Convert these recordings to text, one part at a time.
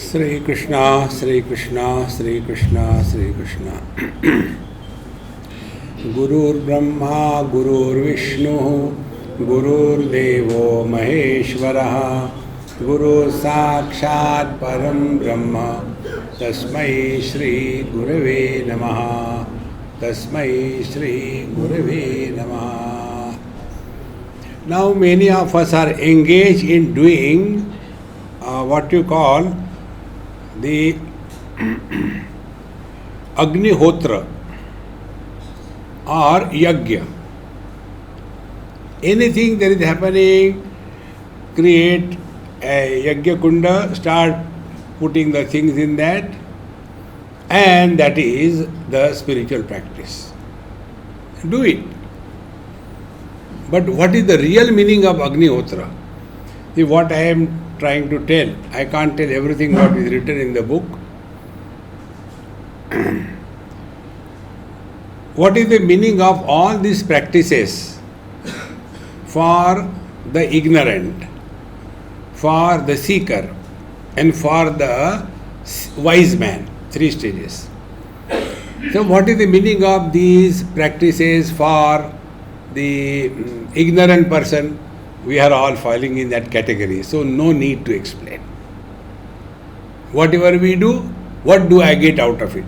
Sri Krishna, Sri Krishna, Sri Krishna, Sri Krishna. Gurur Brahma, Gurur Vishnu, Gurur Devo Maheshwaraha, Guru Sakshat Param Brahma, Tasmai Shri Gurave Namaha, Tasmai Shri Gurave Namaha. Now many of us are engaged in doing what you call the Agnihotra or Yajna. Anything that is happening, create a Yajna Kunda, start putting the things in that, and that is the spiritual practice. Do it. But what is the real meaning of Agnihotra? See, what I am trying to tell, I can't tell everything what is written in the book. What is the meaning of all these practices for the ignorant, for the seeker, and for the wise man? 3 stages. So what is the meaning of these practices for the ignorant person? We are all falling in that category, so no need to explain. Whatever we do, what do I get out of it?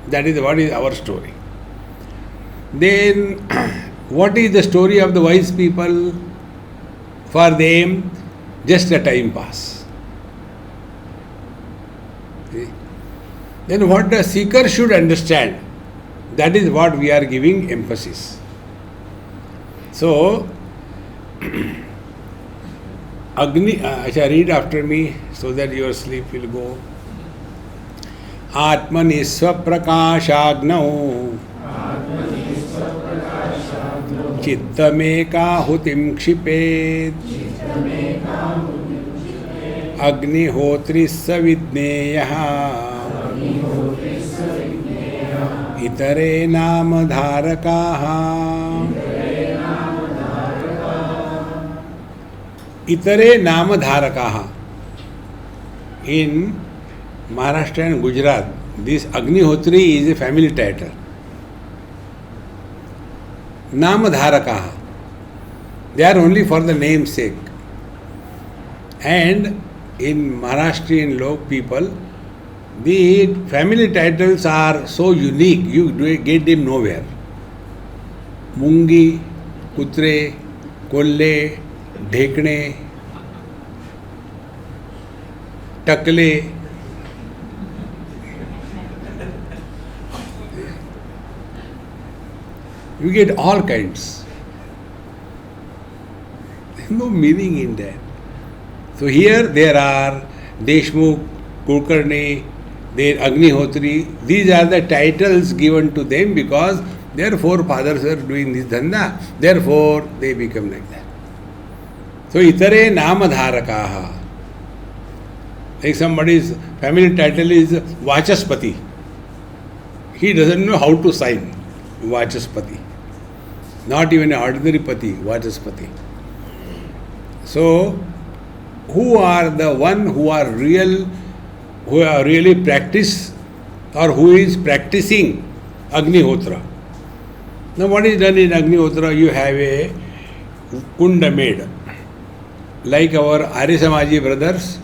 That is what is our story. Then, what is the story of the wise people? For them, just a time pass. See? Then what the seeker should understand, that is what we are giving emphasis. So, Agni, read after me so that your sleep will go. Atmani Swaprakashagnau Chittameka Hutim Kshipet Agnihotri Savidneyaha Itare Namadharakaha Itare Namadharakaha. In Maharashtra and Gujarat, this Agnihotri is a family title. Namadharakaha. They are only for the namesake. And in Maharashtrian people, the family titles are so unique, you get them nowhere. Mungi, Kutre, Kolle, Dhekne, Takle. You get all kinds. There is no meaning in that. So here there are Deshmukh, Kulkarni, their Agnihotri. These are the titles given to them because their forefathers are doing this dhanda. Therefore, they become like that. So, Itare Namadharakaha. Like somebody's family title is Vachaspati. He doesn't know how to sign Vachaspati. Not even an ordinary Pati, Vachaspati. So, who are the one who are really practice or who is practicing Agnihotra? Now, what is done in Agnihotra? You have a kunda made. Like our Arya Samaji brothers,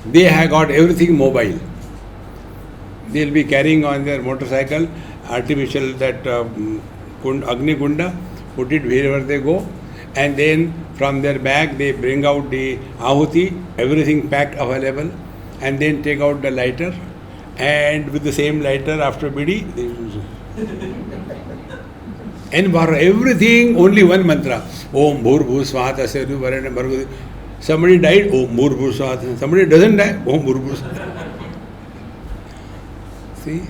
they have got everything mobile. They will be carrying on their motorcycle artificial that Agni Kunda, put it wherever they go, and then from their bag they bring out the ahuti, everything packed available, and then take out the lighter, and with the same lighter after bidi, they use it. And for everything, only one mantra. Om Bhur Swahat Aseru Varana Bhargavati. Somebody died, Om Bhur Swahat. Somebody doesn't die, Om Bhur Swahat. See?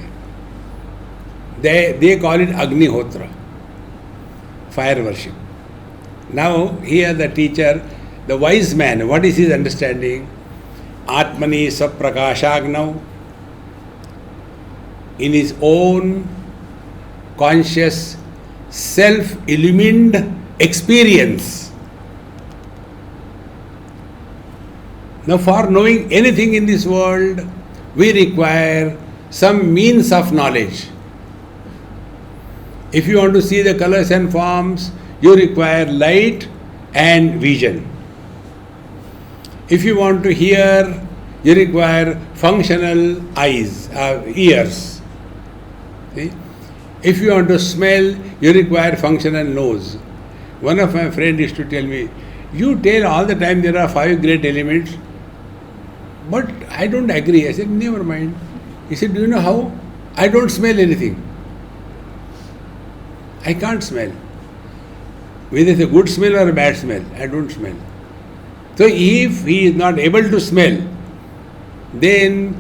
They call it Agnihotra, fire worship. Now, here the teacher, the wise man, what is his understanding? Atmani saprakashagnav, in his own conscious, self-illumined experience. Now, for knowing anything in this world, we require some means of knowledge. If you want to see the colors and forms, you require light and vision. If you want to hear, you require functional eyes, ears. See? If you want to smell, you require functional nose. One of my friends used to tell me, you tell all the time there are 5 great elements, but I don't agree. I said, never mind. He said, do you know how? I don't smell anything. I can't smell. Whether it's a good smell or a bad smell, I don't smell. So if he is not able to smell, then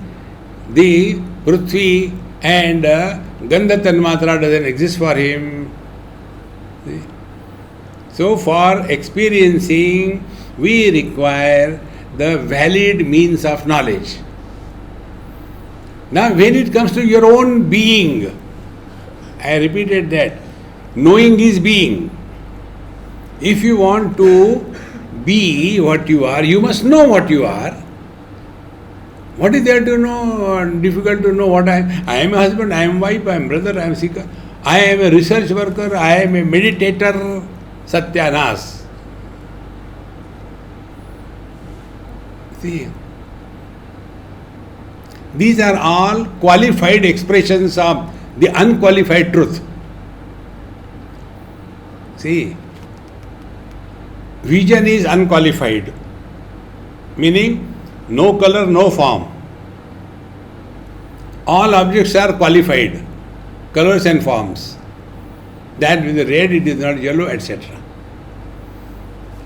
the Prithvi and Gandha Tanmatra doesn't exist for him. See? So for experiencing, we require the valid means of knowledge. Now when it comes to your own being, I repeated that, knowing is being. If you want to be what you are, you must know what you are. What is there to know? Difficult to know what I am. I am a husband, I am wife, I am brother, I am seeker. I am a research worker, I am a meditator, Satyanas. See, these are all qualified expressions of the unqualified truth. See, vision is unqualified, meaning no color, no form. All objects are qualified, colors and forms. That with the red, it is not yellow, etc.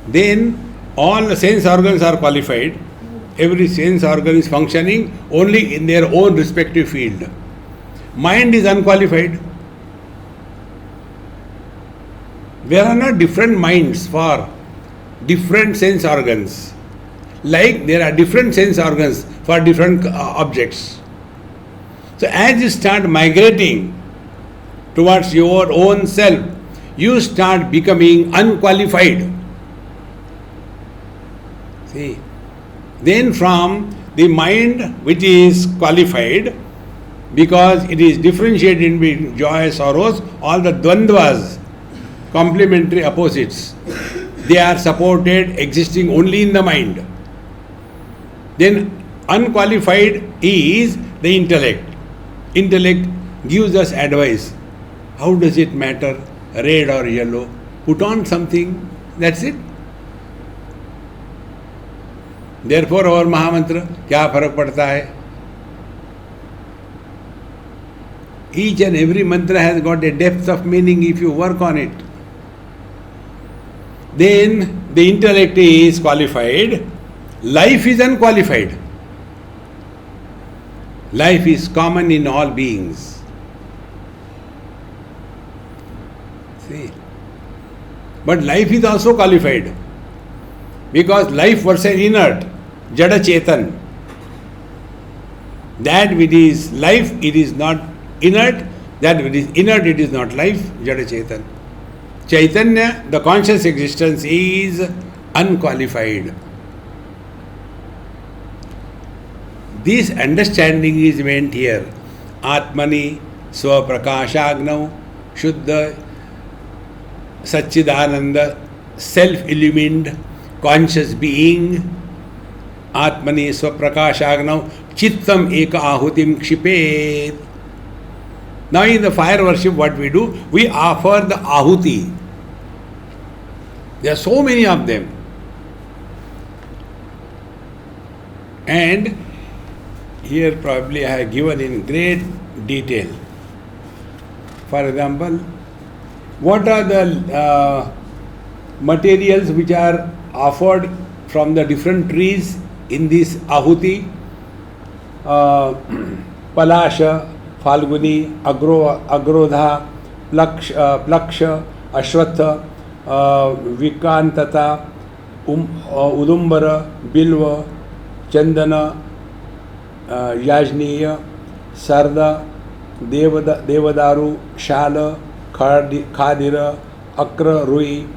Then all the sense organs are qualified. Every sense organ is functioning only in their own respective field. Mind is unqualified. There are not different minds for different sense organs. Like there are different sense organs for different objects. So as you start migrating towards your own self, you start becoming unqualified. See, then from the mind which is qualified, because it is differentiated in between joy, sorrows, all the dvandvas, complementary opposites, they are supported, existing only in the mind. Then unqualified is the intellect. Intellect gives us advice. How does it matter, red or yellow? Put on something, that's it. Therefore our Mahamantra, क्या फर्क पड़ता है? Each and every mantra has got a depth of meaning if you work on it. Then the intellect is qualified, life is unqualified. Life is common in all beings. See, but life is also qualified, because life versus inert, Jada Chetan. That which is life, it is not inert. That which is inert, it is not life, Jada Chetan. Chaitanya, the conscious existence, is unqualified. This understanding is meant here. Atmani Swaprakashagnav Shuddha Satchidananda, self-illumined conscious being. Atmani Swaprakashagnav Chittam Eka Ahutim Kshipet. Now in the fire worship, what we do? We offer the Ahuti. There are so many of them. And here probably I have given in great detail. For example, what are the materials which are offered from the different trees in this Ahuti? Palasha, Falguni, Agrodha, Plaksha, Ashwatha, विकांतता, Udumbar, बिल्व, चंदन, याजनीय, सर्द, देवदारू, शाल, खादिर, अक्र, रुई,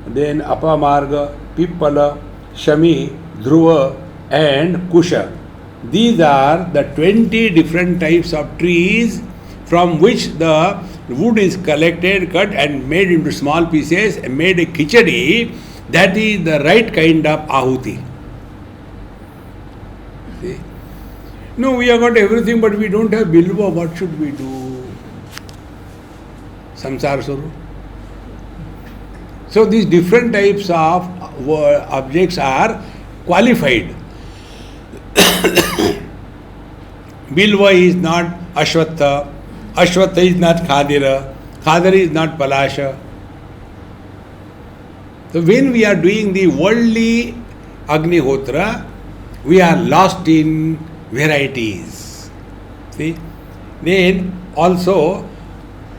then apamarg, pippala, shami, dhruva and kusha. These are the 20 different types of trees from which the wood is collected, cut and made into small pieces and made a khichdi. That is the right kind of ahuti. See? No, we have got everything but we don't have bilva. What should we do? Samsara Swarup. So these different types of objects are qualified. Bilva is not Ashwatha, Ashwatha is not Khadira, Khadira is not Palasha. So when we are doing the worldly Agnihotra, we are lost in varieties. See? Then also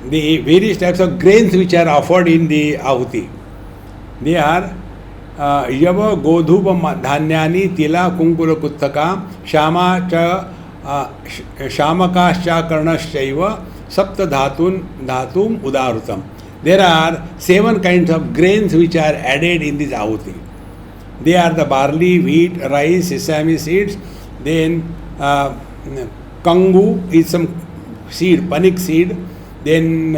the various types of grains which are offered in the Ahuti. They are Yava, Godhupa, Dhanyani, Tila, Kunkula, Kuttaka, Shama, Shamakascha, Karnaschaiva, Sapta Dhatum, Udarutam. There are 7 kinds of grains which are added in this Ahuti. They are the barley, wheat, rice, sesame seeds. Then Kangu is some seed, panik seed. Then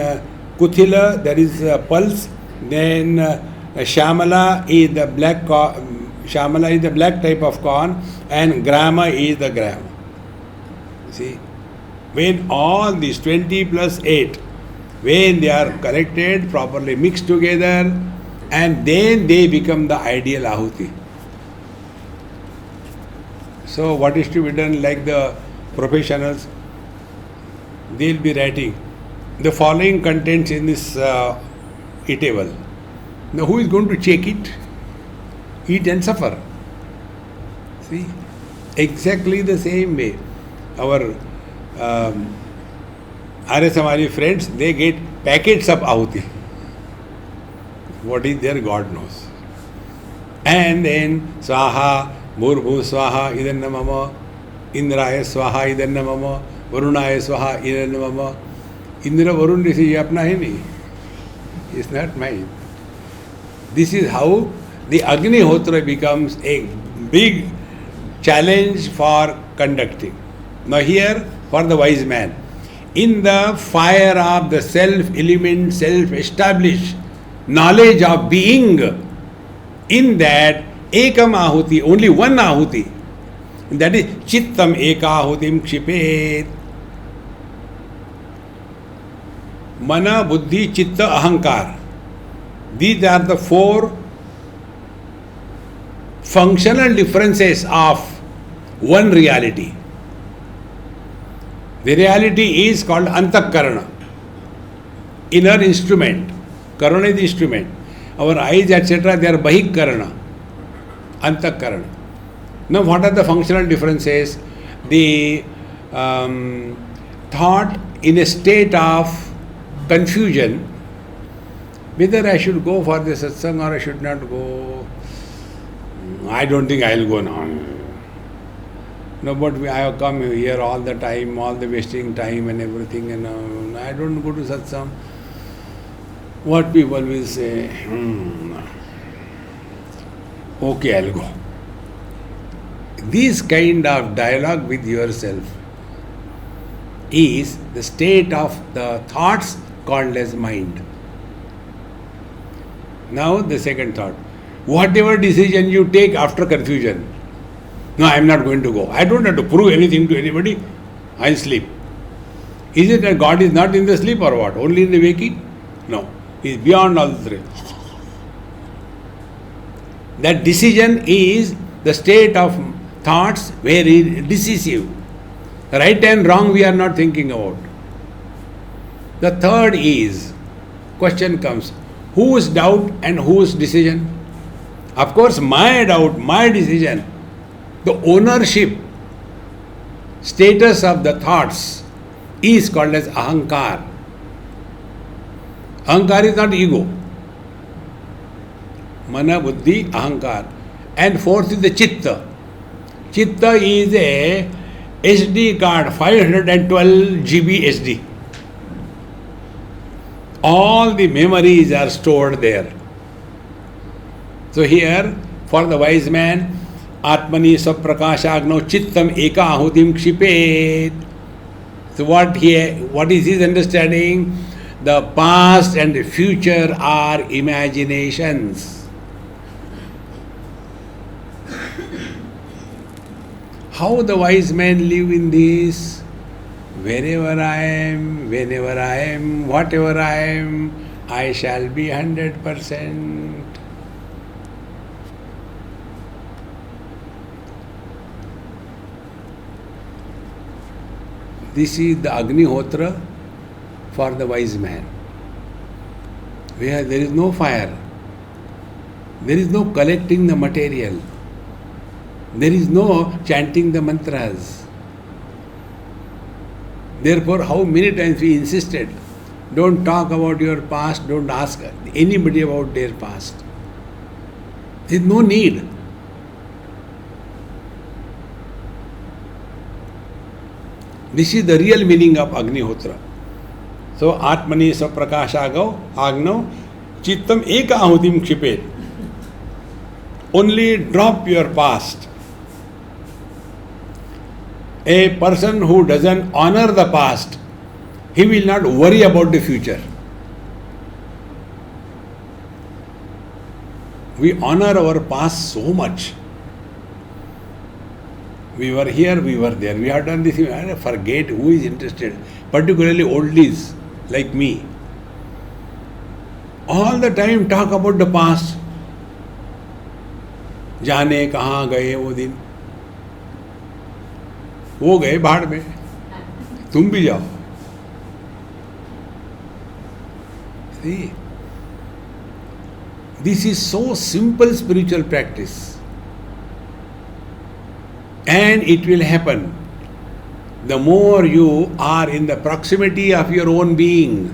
Kuthila, there is pulse. Then Shamala is the black Shamala is the black type of corn, and Grama is the gram. See, when all these 20 plus 8, when they are collected, properly mixed together, and then they become the ideal Ahuti. So what is to be done? Like the professionals, they will be writing the following contents in this eatable. Now who is going to check it? Eat and suffer. See, exactly the same way. Our Arya Samaj friends, they get packets of Ahuti. What is there, God knows. And then Swaha, Bhurbhu Swaha, Idanna Mama, Indraya Swaha, Idanna Mama, Varunaya Swaha, Idanna Mama. Indra Varun, this is apna hai nahi. It's not mine. This is how the Agnihotra becomes a big challenge for conducting. Now here, for the wise man, in the fire of the self-element, self-established knowledge of being, in that ekam ahuti, only one ahuti, that is chittam ekahutim kshipet. Mana, buddhi, chitta, ahankar. These are the 4 functional differences of one reality. The reality is called Antakarana, inner instrument. Karana is the instrument. Our eyes, etc., they are Bahikarana, Antakarana. Now, what are the functional differences? The thought in a state of confusion, whether I should go for the satsang or I should not go. I don't think I will go now. No, but I have come here all the time, all the wasting time and everything, and I don't go to satsang. What people will say, okay, I'll go. This kind of dialogue with yourself is the state of the thoughts called as mind. Now the second thought. Whatever decision you take after confusion, no, I am not going to go. I don't have to prove anything to anybody. I'll sleep. Is it that God is not in the sleep or what? Only in the waking? No. He is beyond all the 3. That decision is the state of thoughts where it is decisive. Right and wrong we are not thinking about. The third is, question comes, whose doubt and whose decision? Of course, my doubt, my decision, the ownership, status of the thoughts is called as ahankar. Ahankar is not ego. Mana, Buddhi, Ahankar. And fourth is the Chitta. Chitta is a SD card, 512 GB SD. All the memories are stored there. So here, for the wise man, Atmani Saprakashagno Chittam Eka Ahutim Kshipet. So what is his understanding? The past and the future are imaginations. How the wise men live in this? Wherever I am, whenever I am, whatever I am, I shall be 100%. This is the Agnihotra for the wise man, where there is no fire, there is no collecting the material, there is no chanting the mantras. Therefore, how many times we insisted, don't talk about your past, don't ask anybody about their past. There is no need. This is the real meaning of Agnihotra. So, Atmani Saprakashagau, Agno, Chittam Eka Ahutim Kshipet. Only drop your past. A person who doesn't honor the past, he will not worry about the future. We honor our past so much. We were here, we were there. We have done this. Forget who is interested. Particularly oldies like me. All the time talk about the past. जाने कहाँ गए वो दिन, वो गए भाड़ में, तुम भी जाओ. See, this is so simple spiritual practice. And it will happen. The more you are in the proximity of your own being.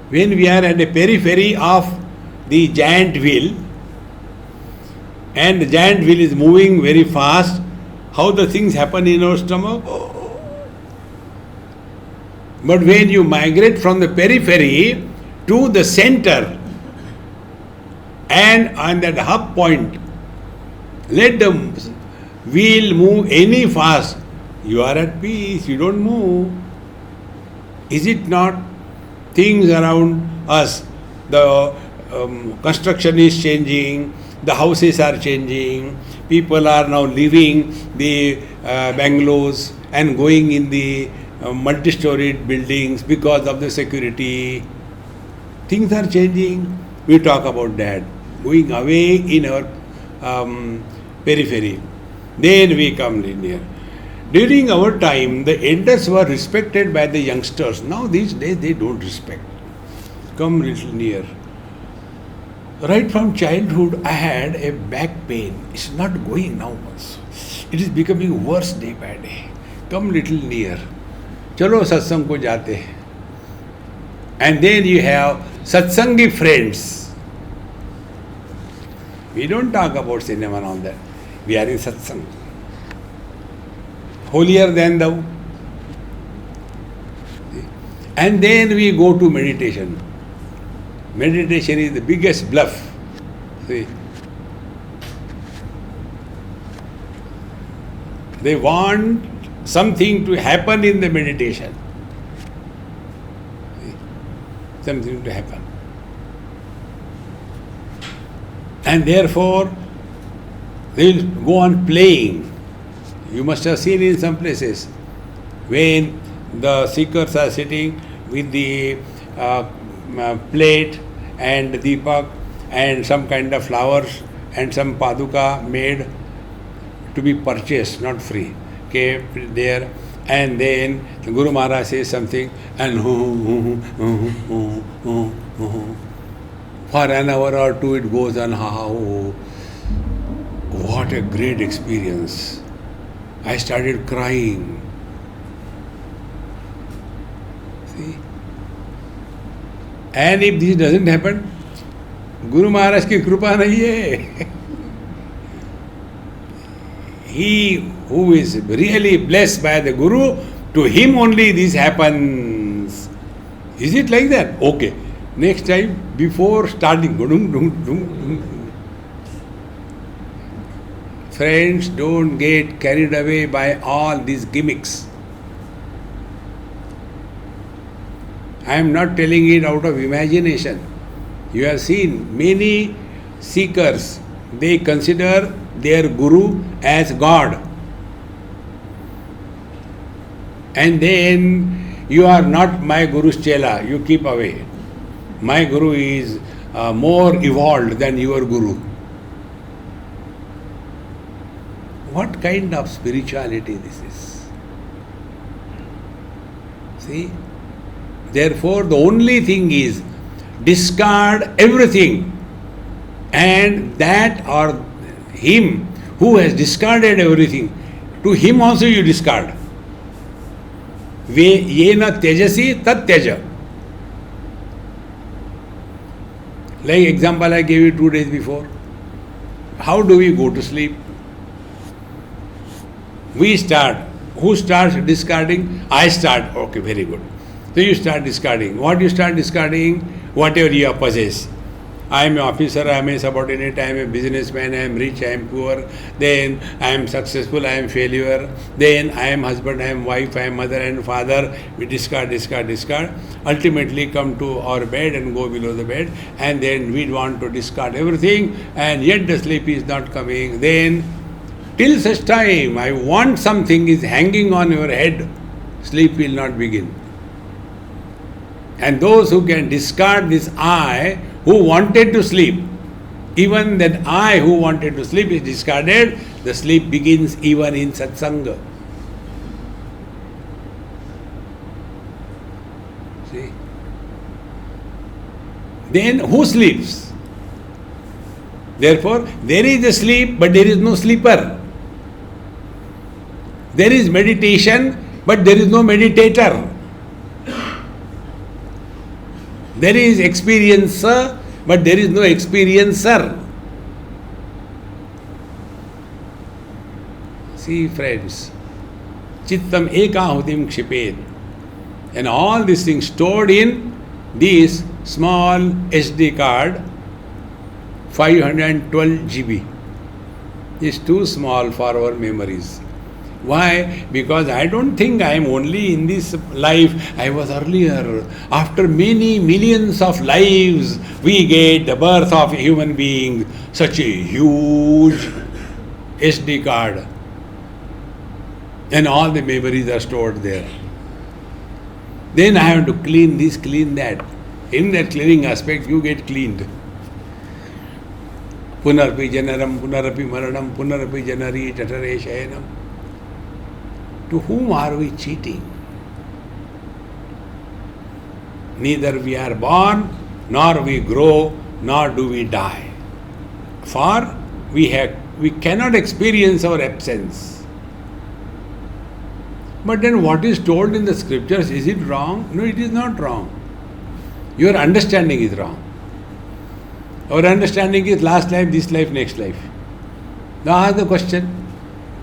When we are at the periphery of the giant wheel, and the giant wheel is moving very fast, how the things happen in our stomach? But when you migrate from the periphery to the center, and on that hub point, let the wheel move any fast, you are at peace, you don't move. Is it not? Things around us, the construction is changing, the houses are changing, people are now leaving the bungalows and going in the multi-storied buildings because of the security. Things are changing. We talk about that. Going away in our periphery. Then we come near. During our time, the elders were respected by the youngsters. Now these days they don't respect. Come little near. Right from childhood, I had a back pain. It's not going now also. It is becoming worse day by day. Come little near. Chalo satsang ko jate. And then you have satsangi friends. We don't talk about cinema and all that. We are in satsang. Holier than thou. And then we go to meditation. Meditation is the biggest bluff. See? They want something to happen in the meditation. See? Something to happen. And therefore, they will go on playing. You must have seen in some places when the seekers are sitting with the plate and deepak and some kind of flowers and some paduka made to be purchased, not free, kept there, and then the Guru Maharaj says something and for an hour or two it goes on. What a great experience. I started crying. See? And if this doesn't happen, Guru Maharaj ki कृपा नहीं है. He who is really blessed by the Guru, to him only this happens. Is it like that? Okay. Next time, before starting, friends, don't get carried away by all these gimmicks. I am not telling it out of imagination. You have seen many seekers, they consider their Guru as God. And then you are not my Guru's chela, you keep away. My Guru is more evolved than your Guru. What kind of spirituality this is? See? Therefore, the only thing is discard everything, and that or him who has discarded everything, to him also you discard. Yena tyajasi tat tyaja. Like example I gave you 2 days before. How do we go to sleep? We start. Who starts discarding? I start. Okay, very good. So you start discarding. What you start discarding? Whatever you possess. I am an officer, I am a subordinate, I am a businessman, I am rich, I am poor, then I am successful, I am failure, then I am husband, I am wife, I am mother and father. We discard. Ultimately come to our bed and go below the bed, and then we want to discard everything, and yet the sleep is not coming. Then till such time I want something is hanging on your head, sleep will not begin. And those who can discard this I who wanted to sleep, even that I who wanted to sleep is discarded, the sleep begins even in satsanga. See? Then who sleeps? Therefore, there is a sleep, but there is no sleeper. There is meditation, but there is no meditator. There is experiencer, but there is no experiencer. See, friends, chittam ekahutim kshipet. And all these things stored in this small SD card, 512 GB. Is too small for our memories. Why? Because I don't think I am only in this life. I was earlier. After many millions of lives, we get the birth of a human being. Such a huge SD card. And all the memories are stored there. Then I have to clean this, clean that. In that cleaning aspect, you get cleaned. Punarpi janaram, punarapi maranam, punarapi janari tatare shayanam. To whom are we cheating? Neither we are born, nor we grow, nor do we die. For we cannot experience our absence. But then what is told in the scriptures, is it wrong? No, it is not wrong. Your understanding is wrong. Our understanding is last life, this life, next life. Now ask the question.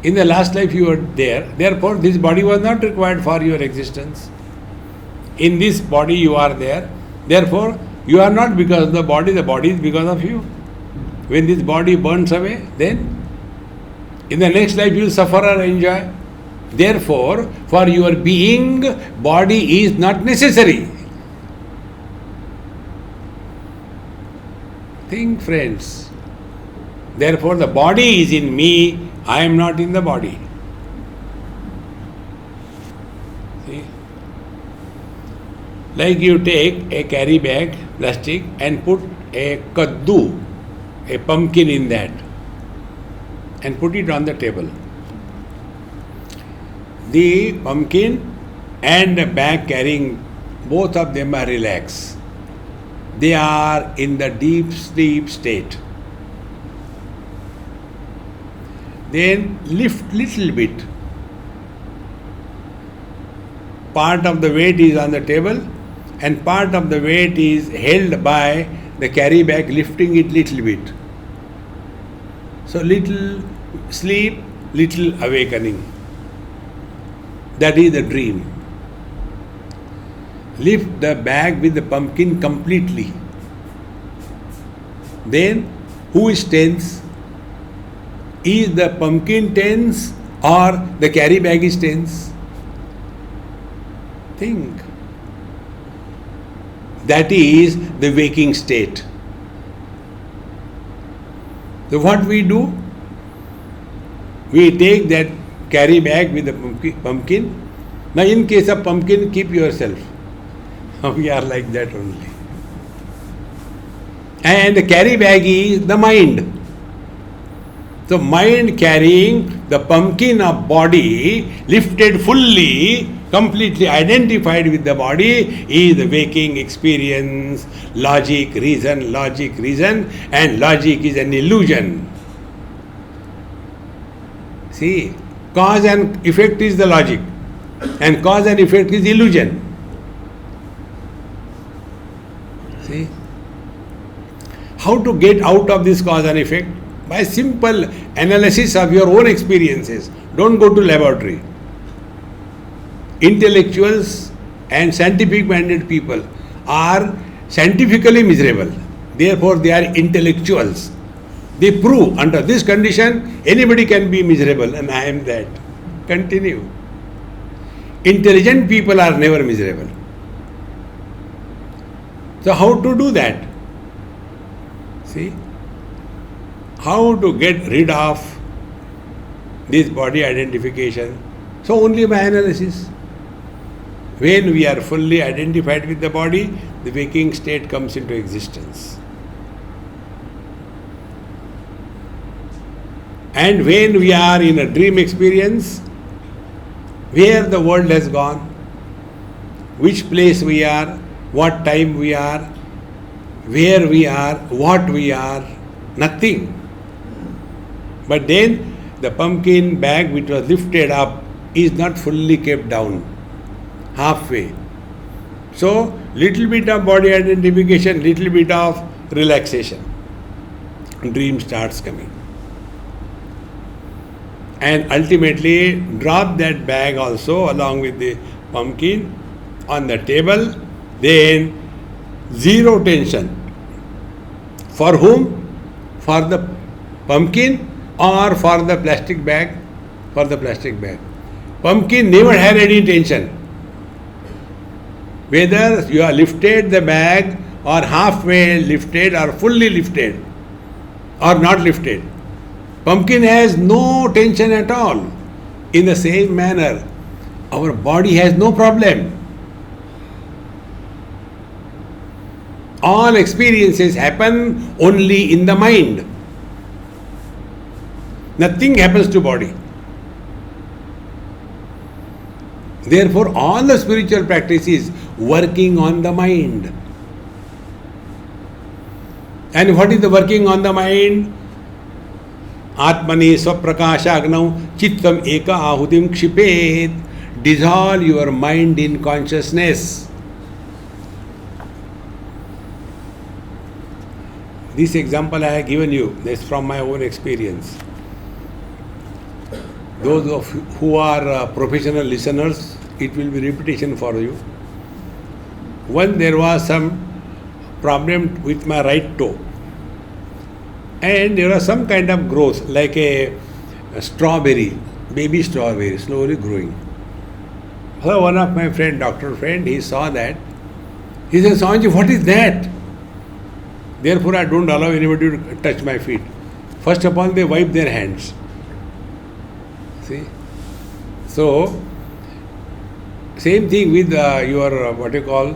In the last life you were there, therefore this body was not required for your existence. In this body you are there, therefore you are not because of the body is because of you. When this body burns away, then in the next life you will suffer or enjoy. Therefore, for your being, body is not necessary. Think, friends. Therefore, the body is in me, I am not in the body. See? Like you take a carry bag, plastic, and put a kaddu, a pumpkin in that, and put it on the table. The pumpkin and the bag carrying, both of them are relaxed. They are in the deep sleep state. Then lift little bit. Part of the weight is on the table and part of the weight is held by the carry bag, lifting it little bit. So little sleep, little awakening. That is the dream. Lift the bag with the pumpkin completely. Then, who is tense? Is the pumpkin tense or the carry bag is tense? Think. That is the waking state. So what we do? We take that carry bag with the pumpkin. Now in case of pumpkin, keep yourself. We are like that only. And the carry bag is the mind. So mind carrying the pumpkin of body, lifted fully, completely identified with the body, is the waking experience, logic, reason, and logic is an illusion. See, cause and effect is the logic, and cause and effect is illusion. See? How to get out of this cause and effect? By simple analysis of your own experiences. Don't go to laboratory. Intellectuals and scientific minded people are scientifically miserable. Therefore, they are intellectuals. They prove under this condition anybody can be miserable, and I am that. Continue. Intelligent people are never miserable. So, how to do that? See? How to get rid of this body identification? So, only by analysis. When we are fully identified with the body, the waking state comes into existence. And when we are in a dream experience, where the world has gone, which place we are, what time we are, where we are, what we are, nothing. But then the pumpkin bag which was lifted up is not fully kept down, halfway. So, little bit of body identification, little bit of relaxation. Dream starts coming. And ultimately drop that bag also along with the pumpkin on the table. Then zero tension. For whom? For the pumpkin or for the plastic bag? For the plastic bag. Pumpkin never had any tension. Whether you are lifted the bag or halfway lifted or fully lifted or not lifted, pumpkin has no tension at all. In the same manner, our body has no problem. All experiences happen only in the mind. Nothing happens to body. Therefore, all the spiritual practice is working on the mind. And what is the working on the mind? Atmani swaprakasha agnau chittam eka ahutim kshipet. Dissolve your mind in consciousness. This example I have given you, this is from my own experience. Those of who are professional listeners, it will be repetition for you. When there was some problem with my right toe, and there was some kind of growth, like a strawberry, baby strawberry, slowly growing. So one of my friend, doctor friend, he saw that. He said, Swamiji, what is that? Therefore, I don't allow anybody to touch my feet. First of all, they wipe their hands. See? So, same thing with your, what you call,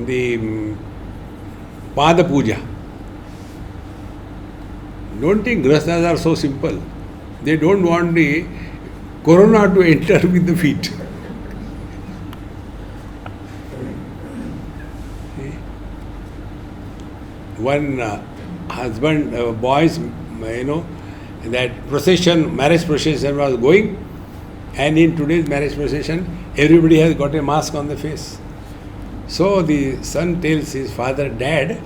the Pada Puja. Don't think Grihasthas are so simple. They don't want the corona to enter with the feet. See? One husband, boys, that procession, marriage procession was going, and in today's marriage procession, everybody has got a mask on the face. So the son tells his father, Dad,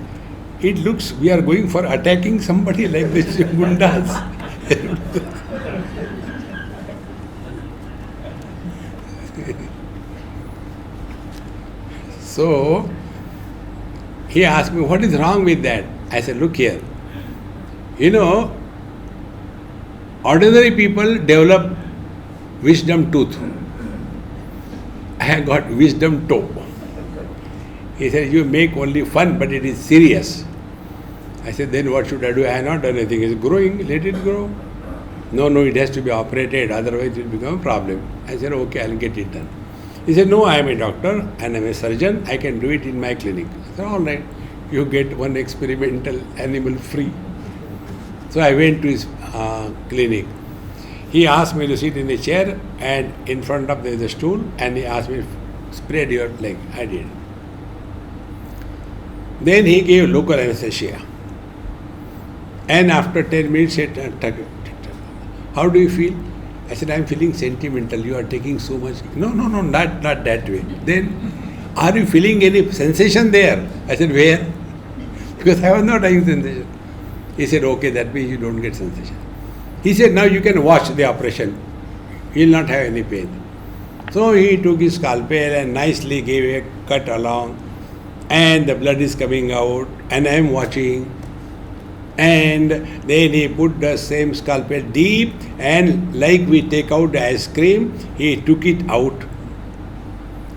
it looks we are going for attacking somebody like this gundas. So he asked me, what is wrong with that? I said, look here. You know, ordinary people develop wisdom tooth. I have got wisdom toe. He said, you make only fun, but it is serious. I said, then what should I do? I have not done anything. It's growing, let it grow. No, it has to be operated, otherwise it will become a problem. I said, okay, I'll get it done. He said, no, I am a doctor and I am a surgeon. I can do it in my clinic. I said, all right, you get one experimental animal free. So I went to his clinic. He asked me to sit in a chair and in front of there is a stool, and he asked me, spread your leg. I did. Then he gave local anesthesia. And after 10 minutes, he said, how do you feel? I said, I am feeling sentimental. You are taking so much. No, not that way. Then, are you feeling any sensation there? I said, where? Because I was not having sensation. He said, okay, that means you don't get sensation. He said, now you can watch the operation. You will not have any pain. So he took his scalpel and nicely gave a cut along, and the blood is coming out, and I am watching. And then he put the same scalpel deep, and like we take out the ice cream, he took it out.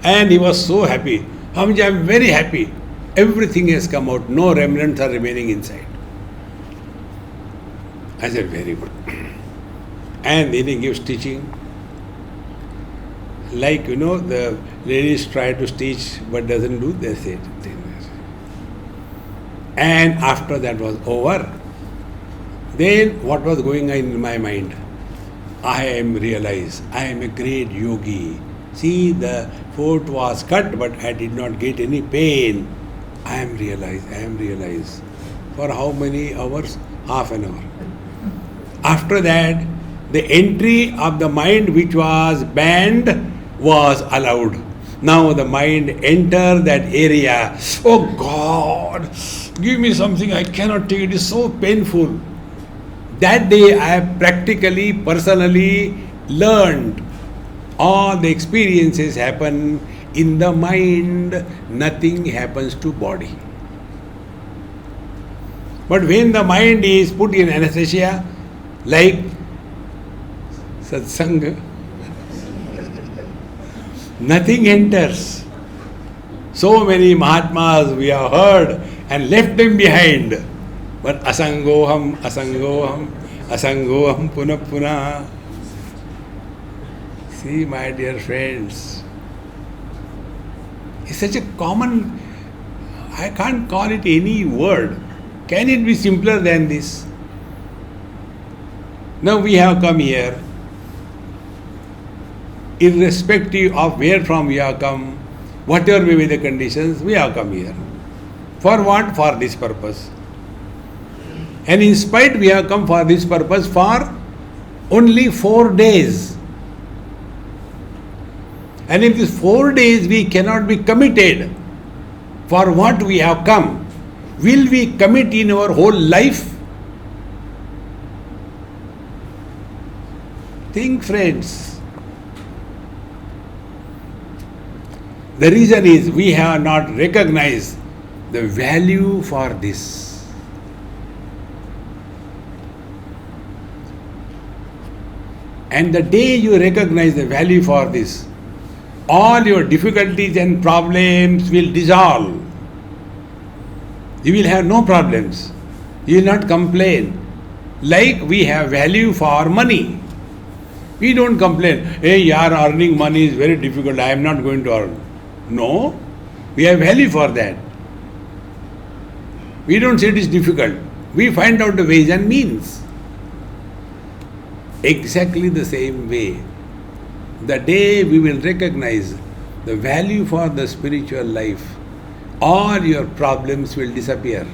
And he was so happy. Hamji, I am very happy. Everything has come out. No remnants are remaining inside. I said, very good. And then he gives teaching. Like, the ladies try to stitch but doesn't do, they say. And after that was over, then what was going on in my mind? I am realized I am a great yogi. See, the foot was cut, but I did not get any pain. I am realized. For how many hours? Half an hour. After that, the entry of the mind which was banned was allowed. Now the mind enter that area. Oh God, give me something, I cannot take it, is so painful. That day I have practically, personally learned all the experiences happen in the mind, nothing happens to body. But when the mind is put in anesthesia, like satsang, nothing enters. So many Mahatmas we have heard and left them behind. But asangoham, punah punah. See, my dear friends, it's such a common, I can't call it any word. Can it be simpler than this? Now we have come here, irrespective of where from we have come, whatever may be the conditions, we have come here. For what? For this purpose. And in spite we have come for this purpose for only 4 days. And in these 4 days we cannot be committed for what we have come. Will we commit in our whole life? Think, friends. The reason is we have not recognized the value for this. And the day you recognize the value for this, all your difficulties and problems will dissolve. You will have no problems. You will not complain. Like we have value for money. We don't complain, hey, yaar, earning money is very difficult, I am not going to earn. No, we have value for that. We don't say it is difficult. We find out the ways and means. Exactly the same way, the day we will recognize the value for the spiritual life, all your problems will disappear.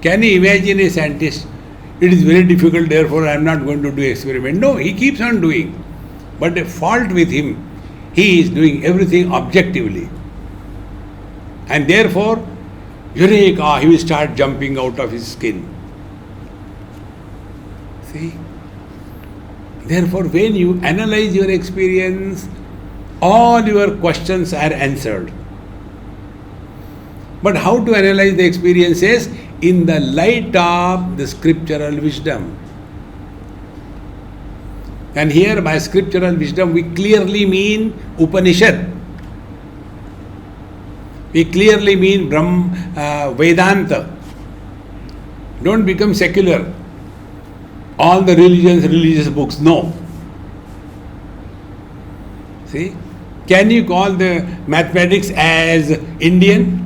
Can you imagine a scientist? It is very difficult, therefore I am not going to do experiment. No, he keeps on doing. But the fault with him, he is doing everything objectively. And therefore, Eureka, he will start jumping out of his skin. See? Therefore, when you analyze your experience, all your questions are answered. But how to analyze the experiences? In the light of the scriptural wisdom. And here by scriptural wisdom we clearly mean Upanishad. We clearly mean Vedanta. Don't become secular. All the religious books. No. See? Can you call the mathematics as Indian?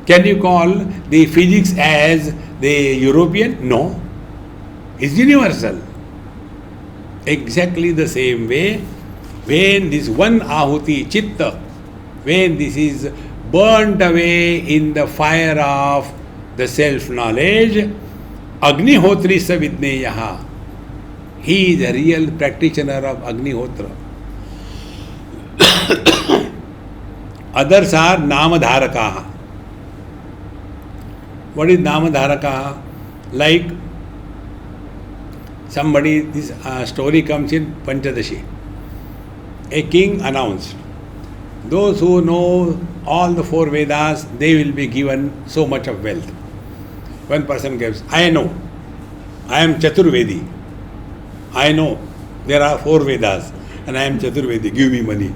Can you call the physics as the European? No. It's universal. Exactly the same way, when this one ahuti, chitta, when this is burnt away in the fire of the self-knowledge, Agnihotri Savidneyaha, he is a real practitioner of Agnihotra. Others are Namadharakaha. What is Namadharakaha? Like somebody, this story comes in Panchadashi. A king announced, those who know all the four Vedas, they will be given so much of wealth. One person gives, I know, I am Chaturvedi. I know there are four Vedas and I am Chaturvedi, give me money.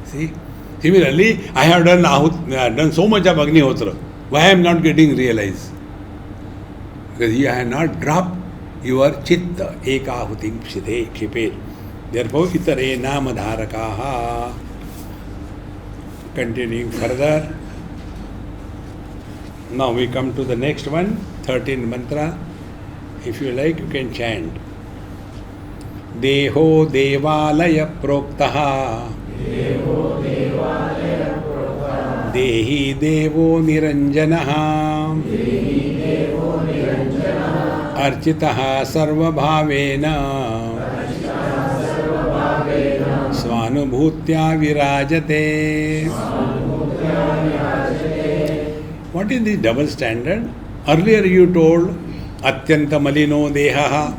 See? Similarly, I have done so much of Agnihotra. Why I am not getting realized? Because you have not dropped your chitta, ekahutim kshipet. Therefore, itare namadharakaha. Continuing further. Now we come to the next one, 13th mantra. If you like, you can chant. Deho devalaya proktaha. Dehi devo niranjanaha. Architaha sarvabhavena. Svanubhutya virajate. What is this double standard? Earlier you told Atyanta malino dehaha,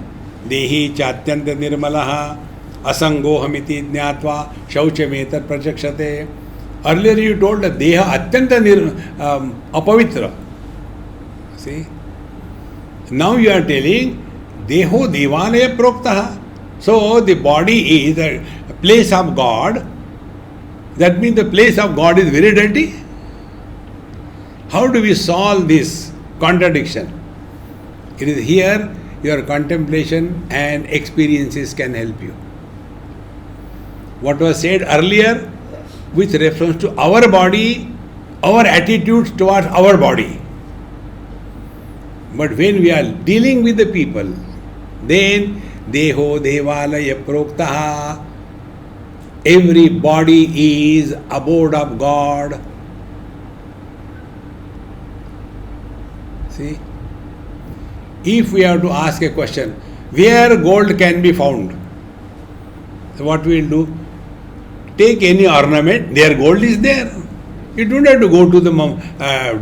dehi chatyanta nirmalaha, asangohamiti jnatva, shauchametat prachakshate. Earlier you told that deha atyanta apavitra. See? Now you are telling deho devalaya proktaha. So the body is a place of God. That means the place of God is very dirty. How do we solve this contradiction? It is here your contemplation and experiences can help you. What was said earlier with reference to our body, our attitudes towards our body. But when we are dealing with the people, then deho devalaya proktaha, every body is abode of God. See? If we have to ask a question, where gold can be found? So what we will do? Take any ornament, their gold is there. You don't have to go to the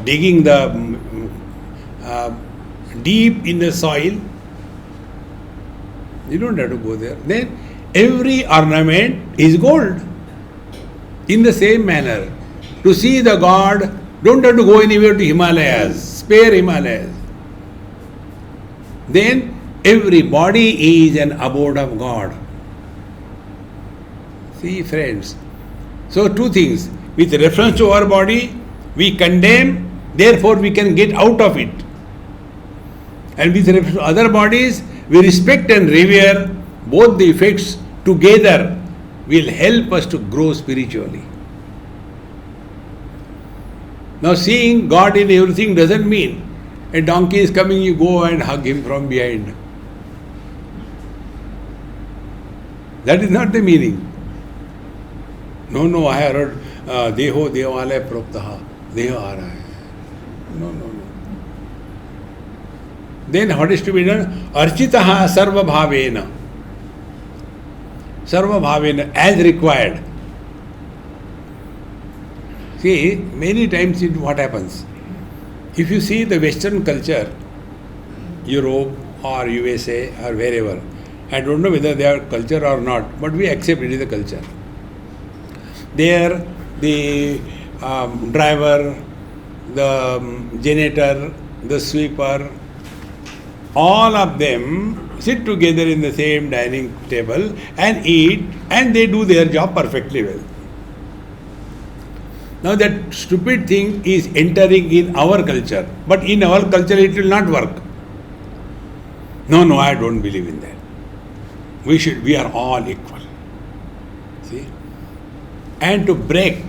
digging the deep in the soil. You don't have to go there. Then every ornament is gold. In the same manner, to see the God, don't have to go anywhere to Himalayas. Spare Himalayas. Then every body is an abode of God. See, friends. So two things. With reference to our body, we condemn, therefore we can get out of it. And with reference to other bodies, we respect and revere. Both the effects together will help us to grow spiritually. Now seeing God in everything doesn't mean a donkey is coming, you go and hug him from behind. That is not the meaning. No, I have heard deho devalaya proktaha. Deho aa raha hai. No. Then what is to be done? Architaha sarva bhavena. Sarva Bhavena, as required. See, many times what happens? If you see the Western culture, Europe or USA or wherever, I don't know whether they are culture or not, but we accept it is a culture. There, the driver, the janitor, the sweeper, all of them sit together in the same dining table and eat, and they do their job perfectly well. Now that stupid thing is entering in our culture, but in our culture it will not work. No, I don't believe in that. We are all equal. See? And to break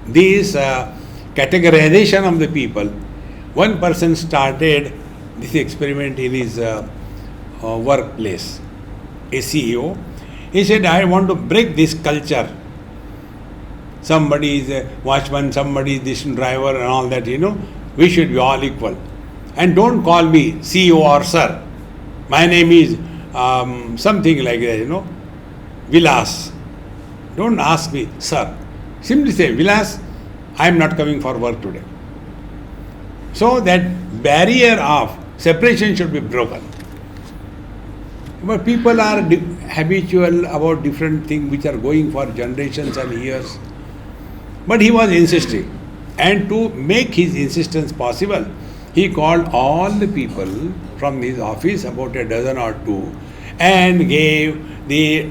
this categorization of the people, one person started this experiment in his workplace, a CEO. He said, I want to break this culture. Somebody is a watchman, somebody is this driver and all that, we should be all equal. And don't call me CEO or sir. My name is something like that, Vilas. Don't ask me, sir. Simply say, Vilas, I am not coming for work today. So that barrier of separation should be broken. But people are habitual about different things which are going for generations and years. But he was insisting. And to make his insistence possible, he called all the people from his office, about a dozen or two, and gave the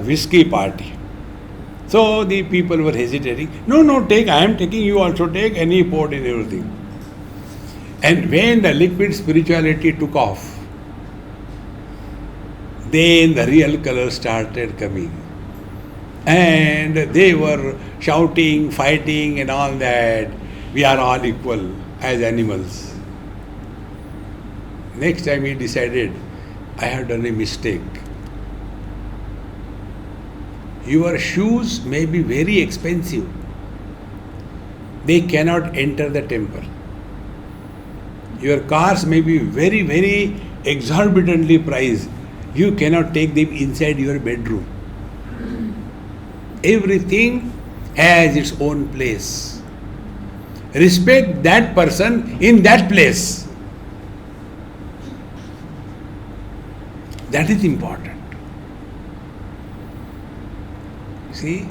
whiskey party. So the people were hesitating. No, take, I am taking, you also take, and he poured in everything. And when the liquid spirituality took off, then the real color started coming. And they were shouting, fighting and all that. We are all equal as animals. Next time he decided, I have done a mistake. Your shoes may be very expensive. They cannot enter the temple. Your cars may be very, very exorbitantly priced. You cannot take them inside your bedroom. Everything has its own place. Respect that person in that place. That is important. See?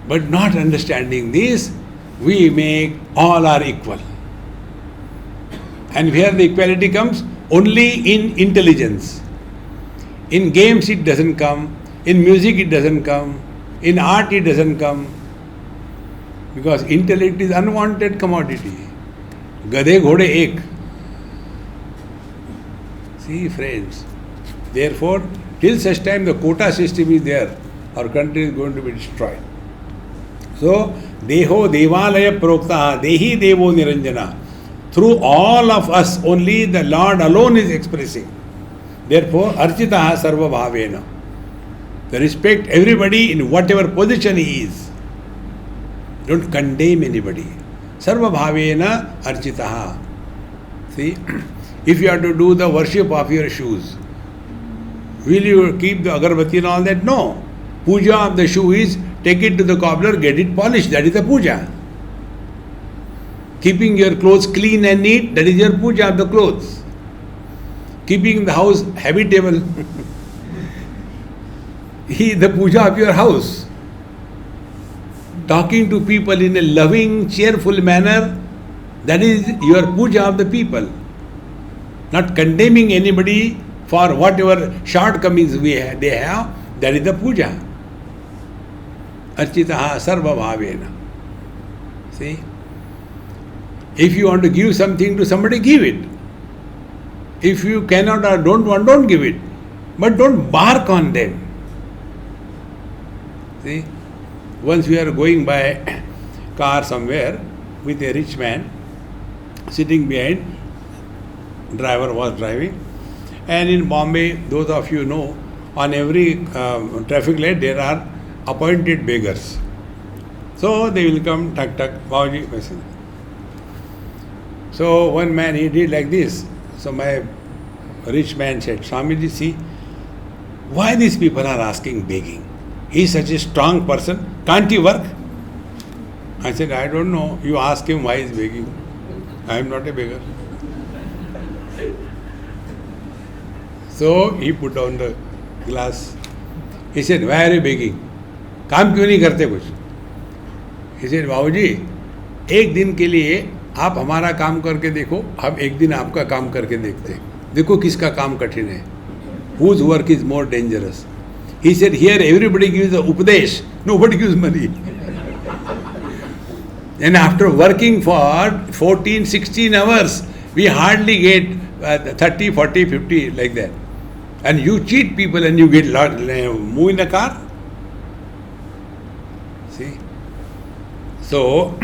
But not understanding this, we make all are equal. And where the equality comes? Only in intelligence. In games it doesn't come. In music it doesn't come. In art it doesn't come. Because intellect is unwanted commodity. Gadhe ghode ek. See, friends. Therefore, till such time the quota system is there, our country is going to be destroyed. So, Deho Devalaya Proktaha, Dehi Devo Niranjana. Through all of us, only the Lord alone is expressing. Therefore, Architaha Sarva Bhavena. To respect everybody in whatever position he is. Don't condemn anybody. Sarva Bhavena Architaha. See, if you have to do the worship of your shoes, will you keep the agarbatti and all that? No. Puja of the shoe is take it to the cobbler, get it polished. That is the puja. Keeping your clothes clean and neat, that is your puja of the clothes. Keeping the house habitable is the puja of your house. Talking to people in a loving, cheerful manner, that is your puja of the people. Not condemning anybody for whatever shortcomings they have, that is the puja. Architaha sarva bhavena. See? If you want to give something to somebody, give it. If you cannot or don't want, don't give it. But don't bark on them. See? Once we are going by car somewhere with a rich man sitting behind, driver was driving, and in Bombay, those of you know, on every traffic light there are appointed beggars. So they will come, tuck, Babaji, messenger. So one man, he did like this. So my rich man said, Swamiji, see, Why these people are asking begging? He is such a strong person. Can't he work? I said, I don't know. You ask him why he is begging. I am not a beggar. So he put down the glass. He said, why are you begging? काम क्यों नहीं करते कुछ? He said, बाबूजी, एक दिन के लिए आप हमारा काम करके देखो, हम एक दिन आपका काम करके देखते हैं. देखो किसका काम कठिन है. Whose work is more dangerous? He said, here everybody gives the upadesh, nobody gives money. And after working for 14, 16 hours, we hardly get 30, 40, 50 like that. And you cheat people and you get move in a car. See? So,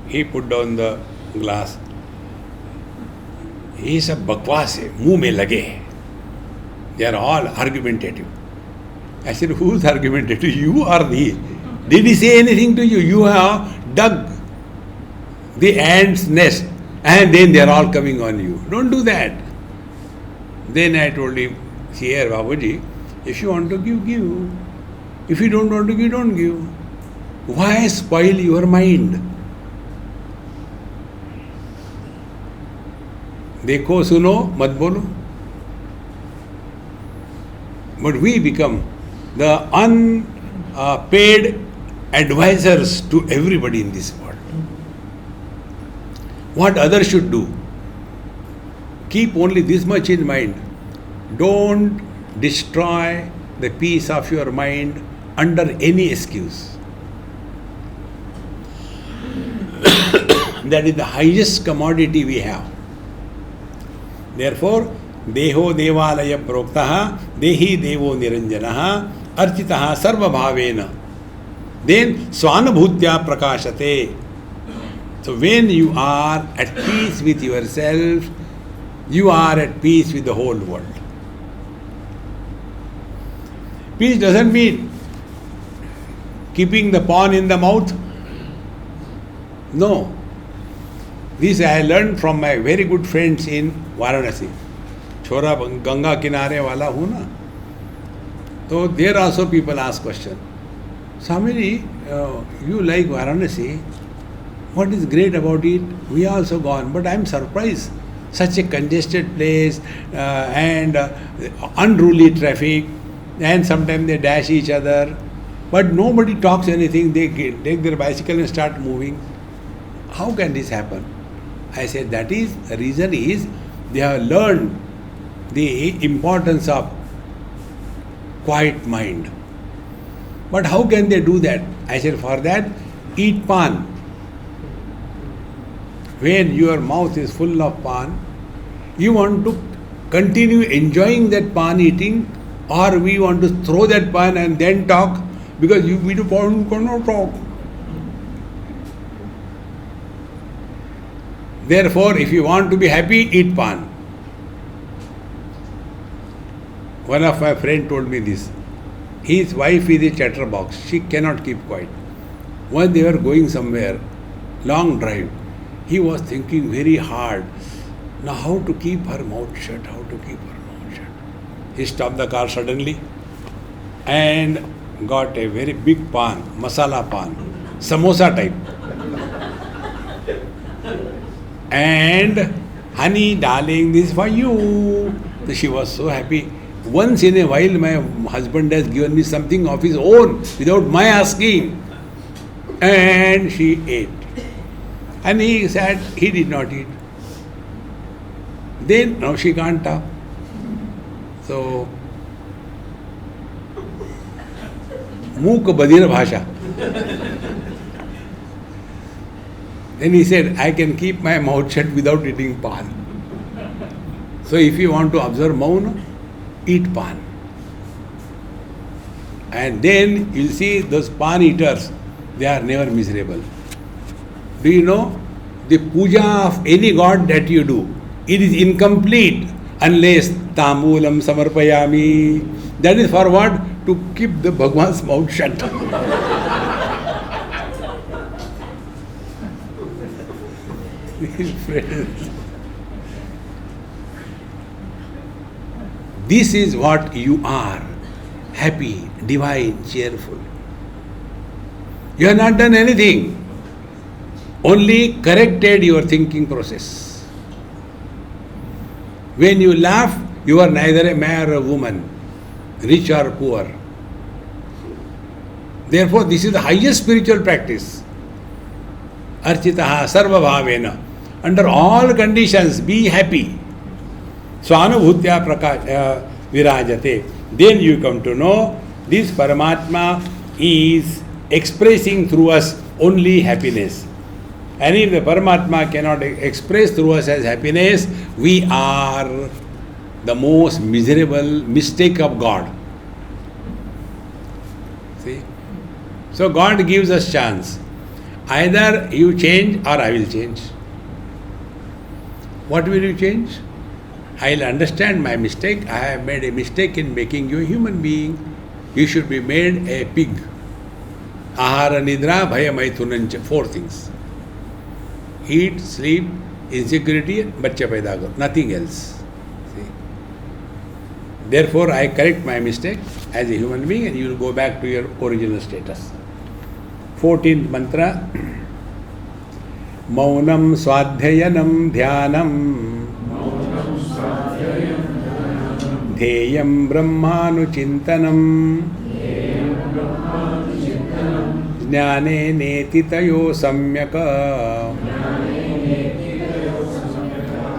he put down the glass. ये सब बकवास है, मुंह में लगे. They are all argumentative. I said, who's argumentative? You or he? Did he say anything to you? You have dug the ant's nest and then they are all coming on you. Don't do that. Then I told him, see here, Babuji, if you want to give, give. If you don't want to give, don't give. Why spoil your mind? देखो सुनो मत बोलो. But we become the unpaid advisors to everybody in this world. What others should do? Keep only this much in mind. Don't destroy the peace of your mind under any excuse. That is the highest commodity we have. Therefore, देहो देवालय प्रोक्तः देहि देवो निरंजनः अर्चितः सर्वभावेन. Then स्वानुभूत्या प्रकाशते. So when you are at peace with yourself, you are at peace with the whole world. Peace doesn't mean keeping the pawn in the mouth. No. This I learned from my very good friends in Varanasi. छोरा गंगा किनारे वाला हूँ ना, तो there also people ask question, Swami you like Varanasi, what is great about it? We are also gone, but I am surprised. Such a congested place and unruly traffic, and sometimes they dash each other, but nobody talks anything. They take their bicycle and start moving. How can this happen? I said that is the reason is they have learned the importance of quiet mind. But how can they do that? I said for that, eat pan. When your mouth is full of pan, you want to continue enjoying that pan eating, or we want to throw that pan and then talk, because we cannot talk. Therefore, if you want to be happy, eat pan. One of my friends told me this. His wife is a chatterbox. She cannot keep quiet. When they were going somewhere, long drive, he was thinking very hard. Now how to keep her mouth shut, how to keep her mouth shut. He stopped the car suddenly and got a very big pan, masala pan, samosa type. And, honey, darling, this is for you. So she was so happy. Once in a while, my husband has given me something of his own without my asking. And she ate. And he said he did not eat. Then, now she can't talk. So, मूक बधिर भाषा. Then he said, I can keep my mouth shut without eating pan. So if you want to observe mauna, eat pan. And then you'll see those pan eaters, they are never miserable. Do you know, the puja of any god that you do, it is incomplete unless tambulam samarpayami. That is for what? To keep the Bhagwan's mouth shut. Friends, This is what you are. Happy, divine, cheerful. You have not done anything. Only corrected your thinking process. When you laugh, you are neither a man or a woman, rich or poor. Therefore, this is the highest spiritual practice. Architaha sarva bhavena. Under all conditions, be happy. Swanubhutya virajate. Then you come to know this Paramatma is expressing through us only happiness. And if the Paramatma cannot express through us as happiness, we are the most miserable mistake of God. See? So God gives us chance. Either you change or I will change. What will you change? I will understand my mistake. I have made a mistake in making you a human being. You should be made a pig. Ahara nidra bhaya maithunancha. 4 things. Eat, sleep, insecurity, bachcha paida karo. Nothing else. See? Therefore, I correct my mistake as a human being and you will go back to your original status. 14th mantra. Maunam swadhyayanam dhyanam Dheyam brahmanuchintanam Jnane netitayo samyaka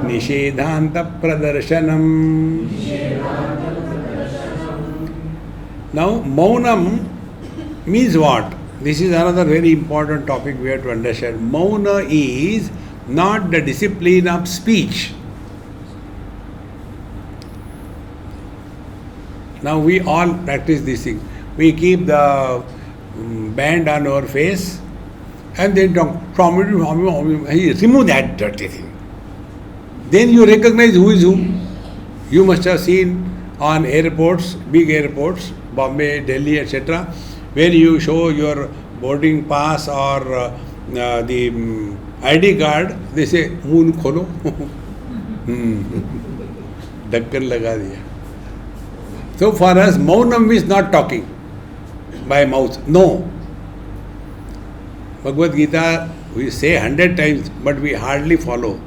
Nishedhanta pradarshanam. Now, Maunam means what? This is another very important topic we have to understand. Mauna is not the discipline of speech. Now we all practice this thing. We keep the band on our face and then talk, remove that dirty thing. Then you recognize who is who. You must have seen on airports, big airports, Bombay, Delhi, etc., where you show your boarding pass or the ID card, they say, moon kholo. Dakkan laga diya. So for us, Maunam is not talking by mouth. No. Bhagavad Gita, we say 100 times, but we hardly follow.